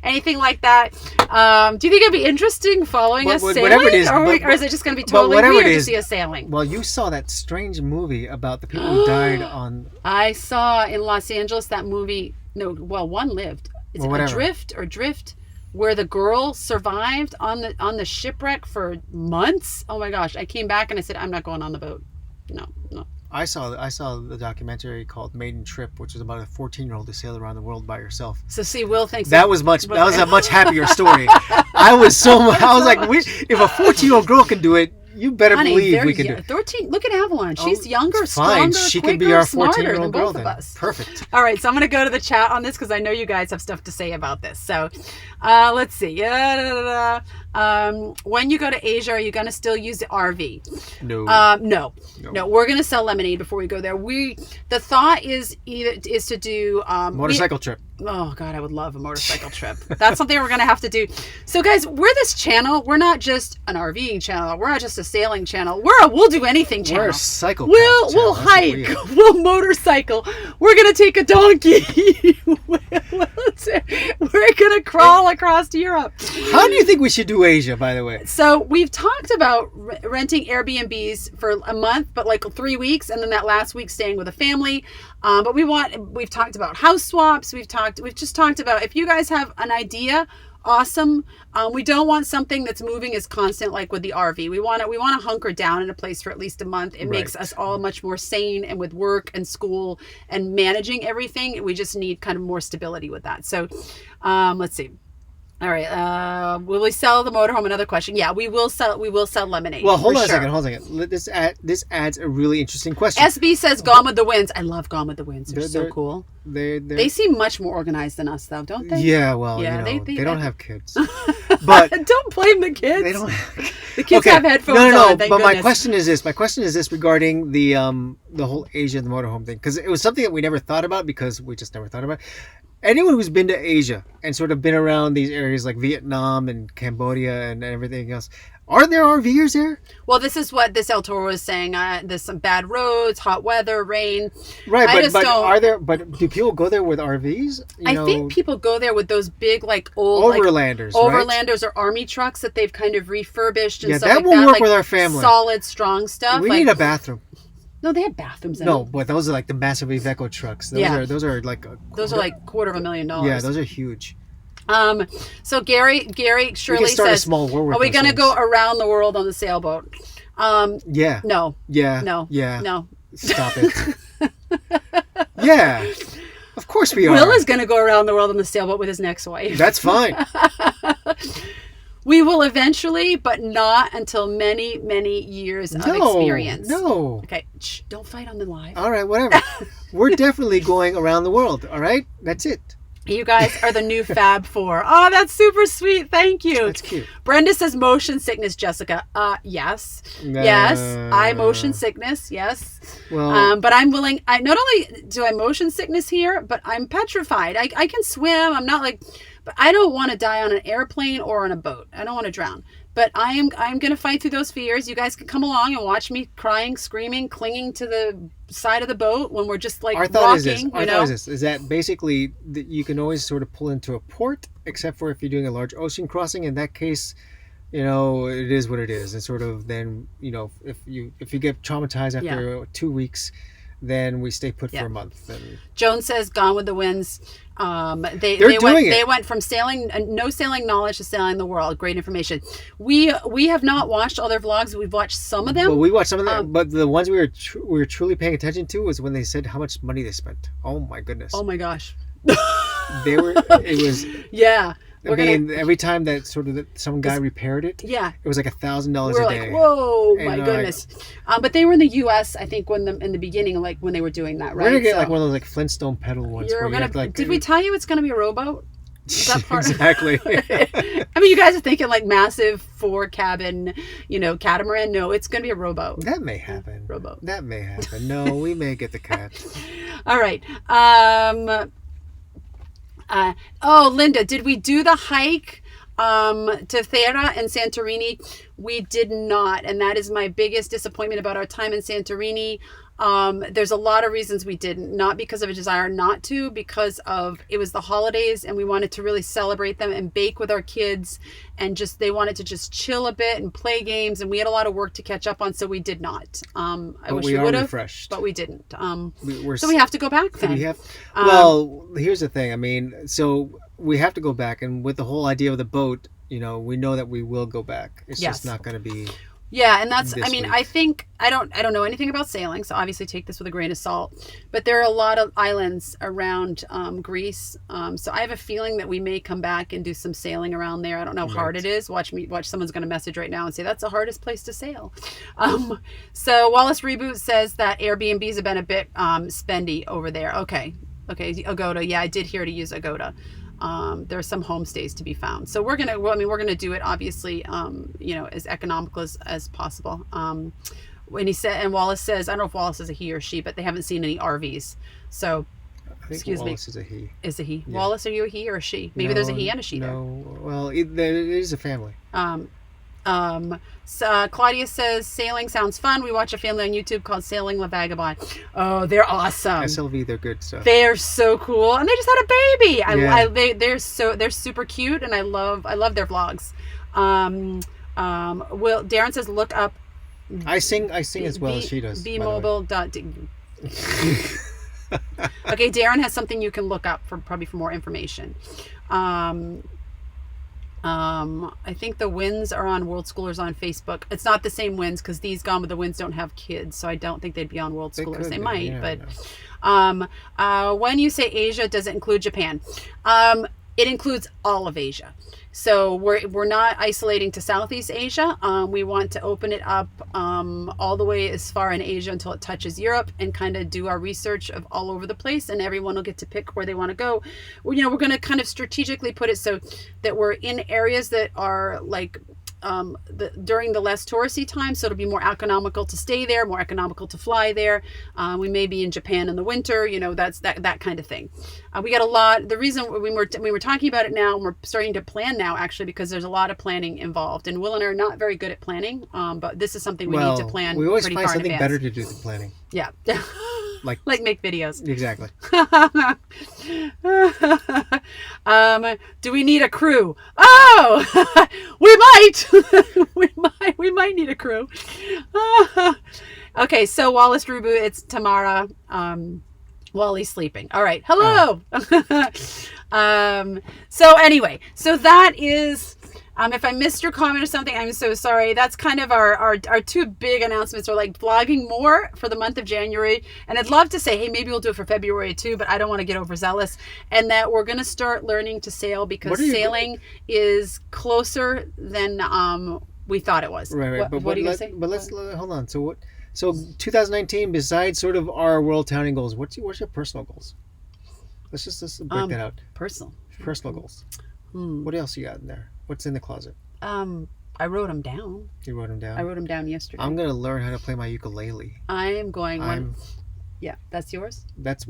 anything like that. Do you think it'd be interesting following us sailing? Whatever it is, or is it just going to be totally weird to see us sailing? Well, you saw that strange movie about the people who died on... I saw in Los Angeles that movie. No, well, one lived. Is it Drift, where the girl survived on the shipwreck for months? Oh my gosh! I came back and I said, I'm not going on the boat. No. I saw the documentary called Maiden Trip, which is about a 14-year-old who sailed around the world by herself. So see, Will thinks that was a much happier story. I was like, if a 14-year-old girl can do it, you better believe we can do it. 13. Look at Avalon. She's younger, stronger, she quicker, can be our smarter 14-year-old than girl both then. of us. Perfect. All right, so I'm going to go to the chat on this, because I know you guys have stuff to say about this. So let's see. When you go to Asia, are you going to still use the RV? No. No. We're going to sell lemonade before we go there. The thought is to do motorcycle trip. Oh God, I would love a motorcycle trip. That's something we're going to have to do. So guys, we're this channel. We're not just an RVing channel. We're not just a sailing channel. We'll do anything channel. We're a cycle. We'll hike. We'll motorcycle. We're going to take a donkey. We're going to crawl across Europe. How do you think we should do Asia, by the way? So we've talked about renting Airbnbs for a month, but like 3 weeks, and then that last week staying with a family. But we've talked about house swaps. We've just talked about, if you guys have an idea, awesome. We don't want something that's moving as constant like with the RV. We want to hunker down in a place for at least a month. It makes us all much more sane, and with work and school and managing everything, we just need kind of more stability with that. So let's see. All right. Will we sell the motorhome? Another question. Yeah, we will sell lemonade. Well, hold on a second. This adds a really interesting question. SB says Gone with the Winds. I love Gone with the Winds. They're so cool. They seem much more organized than us, though, don't they? Yeah, well, they don't have kids. But don't blame the kids. They don't. The kids have headphones on. No. Thank But goodness. my question is this regarding the whole Asia and the motorhome thing, because it was something that we never thought about because we just never thought about it. Anyone who's been to Asia and sort of been around these areas like Vietnam and Cambodia and everything else, are there RVers there? Well, this is what this El Toro was saying. There's some bad roads, hot weather, rain. Right, but do people go there with RVs? I think people go there with those big, like, old overlanders, overlanders or army trucks that they've kind of refurbished and stuff that like that. won't work with our family. Solid, strong stuff. We need a bathroom. No, they have bathrooms in No, them. but those are like the massive Iveco trucks. Those are like $250,000. Yeah, those are huge. So Gary Shirley says, are we going to go around the world on the sailboat? Yeah. No. Yeah. No. Yeah. No. Stop it. Yeah. Of course we are. Will is going to go around the world on the sailboat with his next wife. That's fine. We will eventually, but not until many, many years of experience. No. Okay. Shh, don't fight on the live. All right, whatever. We're definitely going around the world. All right? That's it. You guys are the new Fab Four. Oh, that's super sweet. Thank you. That's cute. Brenda says motion sickness, Jessica. Yes. Yes. I motion sickness. Yes. Well, but I'm willing. I not only do I motion sickness here, but I'm petrified. I can swim. I'm not like, but I don't want to die on an airplane or on a boat. I don't want to drown. But I'm going to fight through those fears. You guys can come along and watch me crying, screaming, clinging to the side of the boat when we're just like our thought rocking. Is that basically you can always sort of pull into a port, except for if you're doing a large ocean crossing. In that case, it is what it is. And sort of then, if you get traumatized after 2 weeks, then we stay put for a month. And Joan says Gone with the Winds. They went from sailing, no sailing knowledge to sailing the world. Great information. We have not watched all their vlogs. We've watched some of them. Well, we watched some of them, but the ones we were truly paying attention to was when they said how much money they spent. Oh my goodness. Oh my gosh. It was. Yeah. Every time that some guy repaired it, it was like $1,000 a day. We're like, whoa, my goodness. But they were in the U.S. I think in the beginning, like when they were doing that, right? We're gonna get like one of those like Flintstone pedal ones. Did we tell you it's gonna be a rowboat? Is that part exactly. I mean, you guys are thinking like massive 4-cabin, catamaran. No, it's gonna be a rowboat. That may happen. Rowboat. That may happen. No, we may get the cat. All right. Linda, did we do the hike to Thera and Santorini? We did not, and that is my biggest disappointment about our time in Santorini. There's a lot of reasons we didn't, not because of a desire not to, because of it was the holidays and we wanted to really celebrate them and bake with our kids, and they wanted to just chill a bit and play games, and we had a lot of work to catch up on, so we did not. I wish we would have, but we didn't. So we have to go back then. Well, here's the thing. I mean, so we have to go back, and with the whole idea of the boat, we know that we will go back. It's just not going to be. Yeah, and that's, I think, I don't know anything about sailing, so obviously take this with a grain of salt, but there are a lot of islands around Greece, so I have a feeling that we may come back and do some sailing around there. I don't know how hard it is. Watch someone's going to message right now and say, that's the hardest place to sail. So Wallace Reboot says that Airbnbs have been a bit spendy over there. Okay, Agoda. Yeah, I did hear to use Agoda. There are some homestays to be found. So we're gonna do it obviously, as economical as possible. And Wallace says, I don't know if Wallace is a he or she, but they haven't seen any RVs. So, excuse me. Wallace is a he. Is a he? Yeah. Wallace, are you a he or a she? Maybe there's a he and a she there. No, well, there is a family. So, Claudia says sailing sounds fun. We watch a family on YouTube called Sailing La Vagabond. Oh, they're awesome. SLV, they're good stuff. They're so cool, and they just had a baby. Yeah. They're super cute, and I love their vlogs. Darren says look up. I sing as well as she does. Bmobile.d. Okay, Darren has something you can look up for more information. I think the Winds are on World Schoolers on Facebook. It's not the same Winds because these Gone with the Winds don't have kids, so I don't think they'd be on World Schoolers. They might, but when you say Asia, does it include Japan? It includes all of Asia. So we're not isolating to Southeast Asia. We want to open it up all the way as far in Asia until it touches Europe, and kind of do our research of all over the place, and everyone will get to pick where they want to go. We're going to kind of strategically put it so that we're in areas that are like during the less touristy time, so it'll be more economical to stay there, more economical to fly there. We may be in Japan in the winter, that's that kind of thing. We got a lot. The reason we were talking about it now, and we're starting to plan now, actually, because there's a lot of planning involved, and Will and I are not very good at planning, but this is something we need to plan. We always pretty find far in something advance. better to do than planning. Yeah. Like make videos. Exactly. Do we need a crew? Oh, we might. we might need a crew. Okay, so Wallace Rubu, it's Tamara. Wally's sleeping. All right. Hello. So anyway, so that is. If I missed your comment or something, I'm so sorry. That's kind of our two big announcements are like vlogging more for the month of January. And I'd love to say, hey, maybe we'll do it for February too, but I don't want to get overzealous. And that we're going to start learning to sail because sailing is closer than we thought it was. Right. What are you going to say? But let's hold on. So 2019, besides sort of our Worldtowning goals, what's your personal goals? Let's break that out. Personal goals. What else you got in there? What's in the closet? I wrote them down. You wrote them down? I wrote them down yesterday. I'm going to learn how to play my ukulele. I am going Yeah, that's yours? That's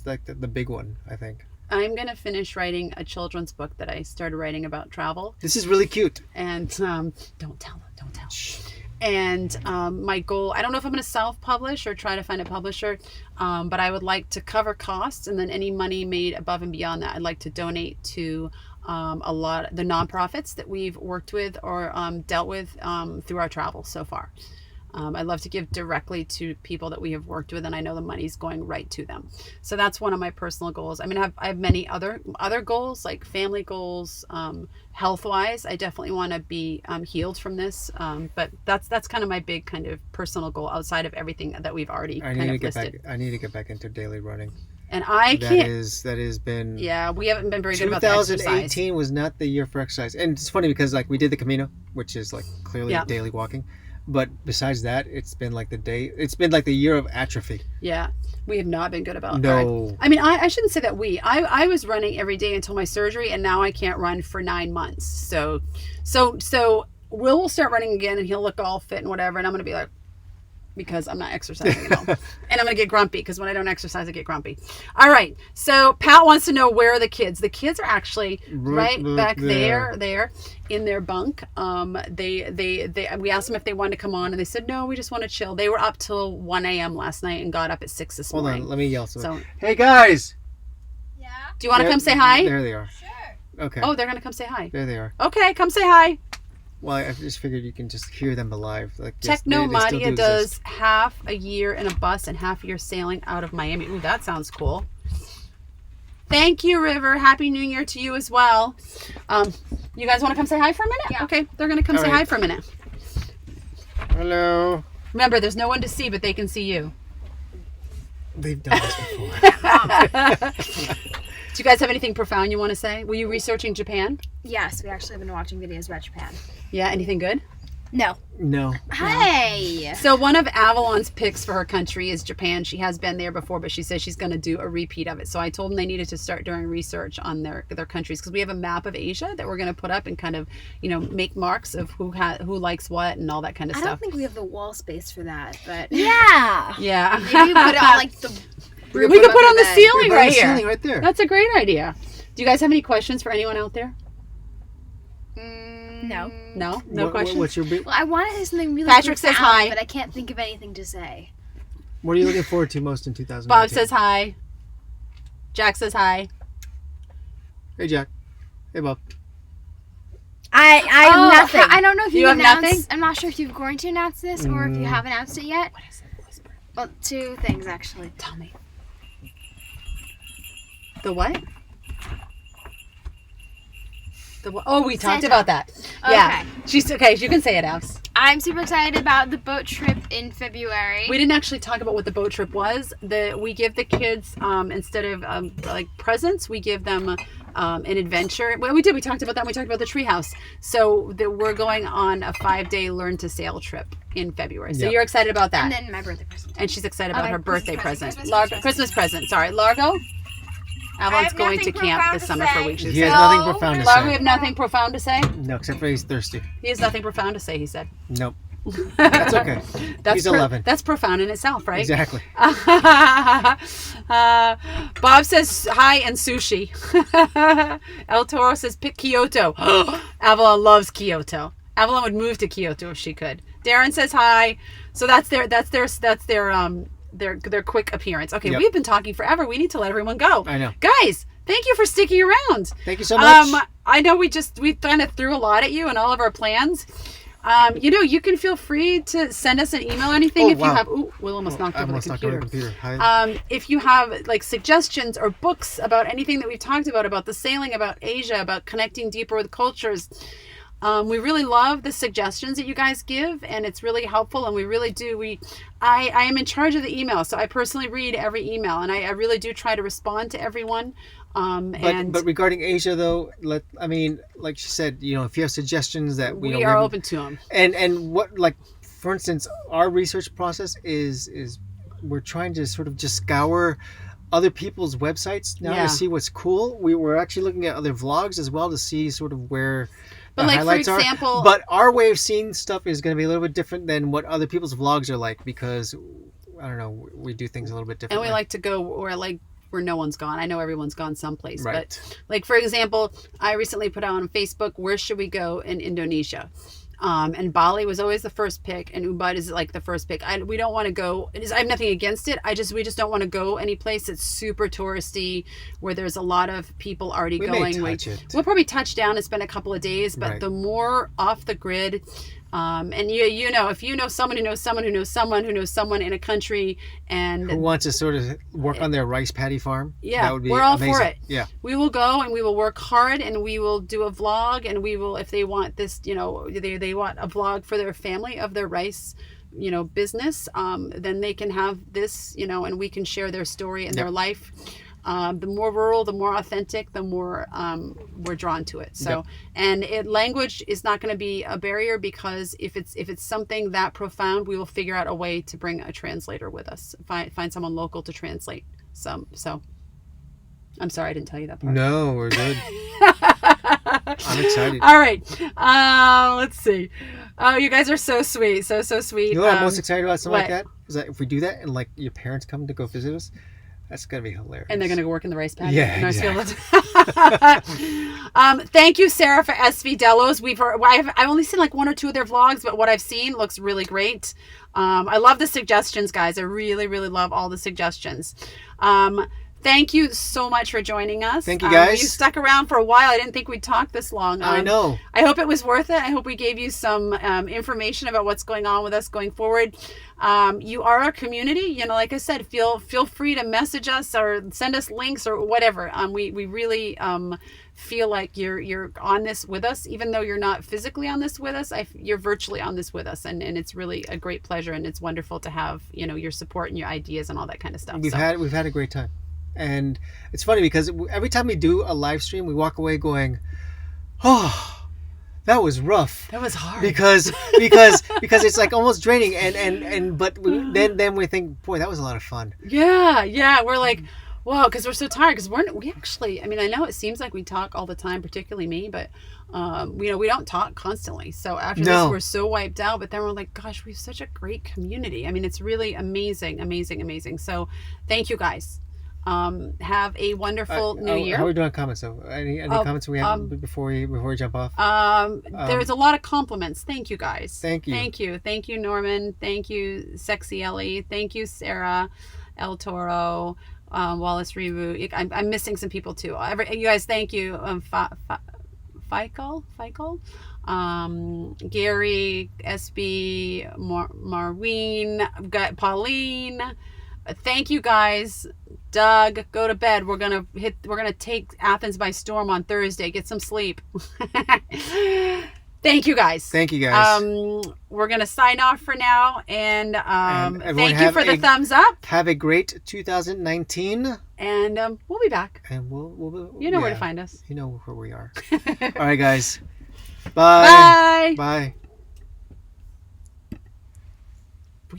like the big one, I think. I'm going to finish writing a children's book that I started writing about travel. This is really cute. And don't tell. Shh. And my goal, I don't know if I'm going to self-publish or try to find a publisher, but I would like to cover costs, and then any money made above and beyond that, I'd like to donate to a lot of the nonprofits that we've worked with or dealt with through our travel so far. I'd love to give directly to people that we have worked with, and I know the money's going right to them. So that's one of my personal goals. I mean, I have many other goals, like family goals, health-wise. I definitely want to be healed from this, but that's kind of my big kind of personal goal outside of everything that we've already listed. I need to get back into daily running. And I can't. That has been. Yeah, we haven't been very good about the exercise. 2018 was not the year for exercise, and it's funny because like we did the Camino, which is like clearly daily walking. But besides that, it's been like the year of atrophy. Yeah, we have not been good about. No. I mean, I shouldn't say that I was running every day until my surgery, and now I can't run for 9 months. So Will start running again, and he'll look all fit and whatever, and I'm gonna be like, because I'm not exercising at all. And I'm going to get grumpy because when I don't exercise, I get grumpy. All right. So Pat wants to know, where are the kids? The kids are actually right back there in their bunk. We asked them if they wanted to come on, and they said, no, we just want to chill. They were up till 1 a.m. last night and got up at 6 this morning. Hold on. Let me yell something. Hey, guys. Yeah? Do you want to come say hi? There they are. Sure. Okay. Oh, they're going to come say hi. There they are. Okay, come say hi. Well, I just figured you can just hear them alive. Like, Technomadia does half a year in a bus and half a year sailing out of Miami. Ooh, that sounds cool. Thank you, River. Happy New Year to you as well. You guys want to come say hi for a minute? Yeah. Okay, they're going to come say hi for a minute. Hello. Remember, there's no one to see, but they can see you. They've done this before. Do you guys have anything profound you want to say? Were you researching Japan? Yes, we actually have been watching videos about Japan. Yeah, anything good? No. Hey! So one of Avalon's picks for her country is Japan. She has been there before, but she says she's going to do a repeat of it. So I told them they needed to start doing research on their countries, because we have a map of Asia that we're going to put up and kind of, make marks of who likes what and all that kind of stuff. I don't think we have the wall space for that, but... Yeah. Maybe we put it on the... We could put on the ceiling right here. Right there. That's a great idea. Do you guys have any questions for anyone out there? No. No question. What's your Well, I want to say something really Patrick says profound, hi. but I can't think of anything to say. What are you looking forward to most in 2019? Bob says hi. Jack says hi. Hey, Jack. Hey, Bob. I have nothing. I don't know if You you have announced. nothing? I'm not sure if you're going to announce this or if you have announced it yet. What is it? Whisper. Well, two things actually. Tell me. The what? Oh, we talked Santa. about that. Yeah. Okay. She's okay. You can say it, Abs. I'm super excited about the boat trip in February. We didn't actually talk about what the boat trip was. We give the kids instead of like presents, we give them an adventure. Well, we did. We talked about that. We talked about the treehouse. So we're going on a 5-day learn to sail trip in February. So Yep. you're excited about that. And then my birthday present. And she's excited about my her birthday Christmas present. Christmas present. Sorry, Largo. Avalon's going to camp this summer for a week. He has nothing profound to Largo, we say. have nothing profound to say. No, except for he's thirsty. He has nothing profound to say. He said. Nope. That's okay. He's 11. That's profound in itself, right? Exactly. Bob says hi and sushi. El Toro says pick Kyoto. Avalon loves Kyoto. Avalon would move to Kyoto if she could. Darren says hi. So that's their quick appearance. Okay, Yep. We've been talking forever. We need to let everyone go. I know. Guys, thank you for sticking around. Thank you so much. I know we kind of threw a lot at you and all of our plans. You can feel free to send us an email or anything if you have. Ooh, Will almost knocked over the computer. Hi. If you have like suggestions or books about anything that we've talked about the sailing, about Asia, about connecting deeper with cultures. We really love the suggestions that you guys give, and it's really helpful. And we really do. I am in charge of the email, so I personally read every email, and I really do try to respond to everyone. But regarding Asia, though, like she said, if you have suggestions that we are open to them. And what, like, for instance, our research process is we're trying to sort of just scour other people's websites now to see what's cool. We were actually looking at other vlogs as well to see sort of where the highlights for example, are. But our way of seeing stuff is going to be a little bit different than what other people's vlogs are like, because I don't know, we do things a little bit differently. And we like to go where no one's gone. I know everyone's gone someplace, right. But like, for example, I recently put out on Facebook, where should we go in Indonesia? And Bali was always the first pick, and Ubud is like the first pick. We don't want to go. I have nothing against it. We just don't want to go any place that's super touristy, where there's a lot of people already going. We'll probably touch down and spend a couple of days, but right. The more off the grid. And if you know someone who knows someone who knows someone who knows someone in a country and who wants to sort of work on their rice paddy farm, yeah, that would be we're all amazing. for it. Yeah, we will go and we will work hard and we will do a vlog, and we will, if they want this, they want a vlog for their family of their rice business, then they can have this, and we can share their story and their life. The more rural, the more authentic, the more we're drawn to it. So, and language is not going to be a barrier, because if it's something that profound, we will figure out a way to bring a translator with us. Find someone local to translate. So, I'm sorry I didn't tell you that part. No, we're good. I'm excited. All right, let's see. Oh, you guys are so sweet, so sweet. You know what I'm most excited about? Something what? like that is that if we do that and like your parents come to go visit us. That's going to be hilarious. And they're going to go work in the rice paddy. Yeah, exactly. Thank you, Sarah, for SV Delos. I've only seen like 1 or 2 of their vlogs, but what I've seen looks really great. I love the suggestions, guys. I really, really love all the suggestions. Thank you so much for joining us. Thank you, guys. You stuck around for a while. I didn't think we'd talk this long. I know. I hope it was worth it. I hope we gave you some information about what's going on with us going forward. You are our community. Like I said, feel free to message us or send us links or whatever. We really feel like you're on this with us, even though you're not physically on this with us. You're virtually on this with us, and it's really a great pleasure, and it's wonderful to have your support and your ideas and all that kind of stuff. We've had a great time. And it's funny because every time we do a live stream, we walk away going, "Oh, that was rough. That was hard." Because it's like almost draining. But then we think, boy, that was a lot of fun. Yeah. We're like, wow, because we're so tired. Because we actually, I know it seems like we talk all the time, particularly me, but we don't talk constantly. So after this, we're so wiped out. But then we're like, gosh, we have such a great community. It's really amazing. So thank you guys. Have a wonderful new year. How are we doing on comments? So, any comments we have before we jump off? There's a lot of compliments. Thank you guys. Thank you. Thank you, Norman. Thank you, Sexy Ellie. Thank you, Sarah, El Toro, Wallace Reboot. I'm missing some people too. You guys, thank you. Fikel, Gary, SB, Marween, Pauline. Thank you guys. Doug, go to bed. We're gonna take Athens by storm on Thursday. Get some sleep. Thank you guys. We're gonna sign off for now, and thank you for the thumbs up. Have a great 2019, and we'll be back. And we'll you know where to find us. You know where we are. All right, guys. Bye. Bye. Bye.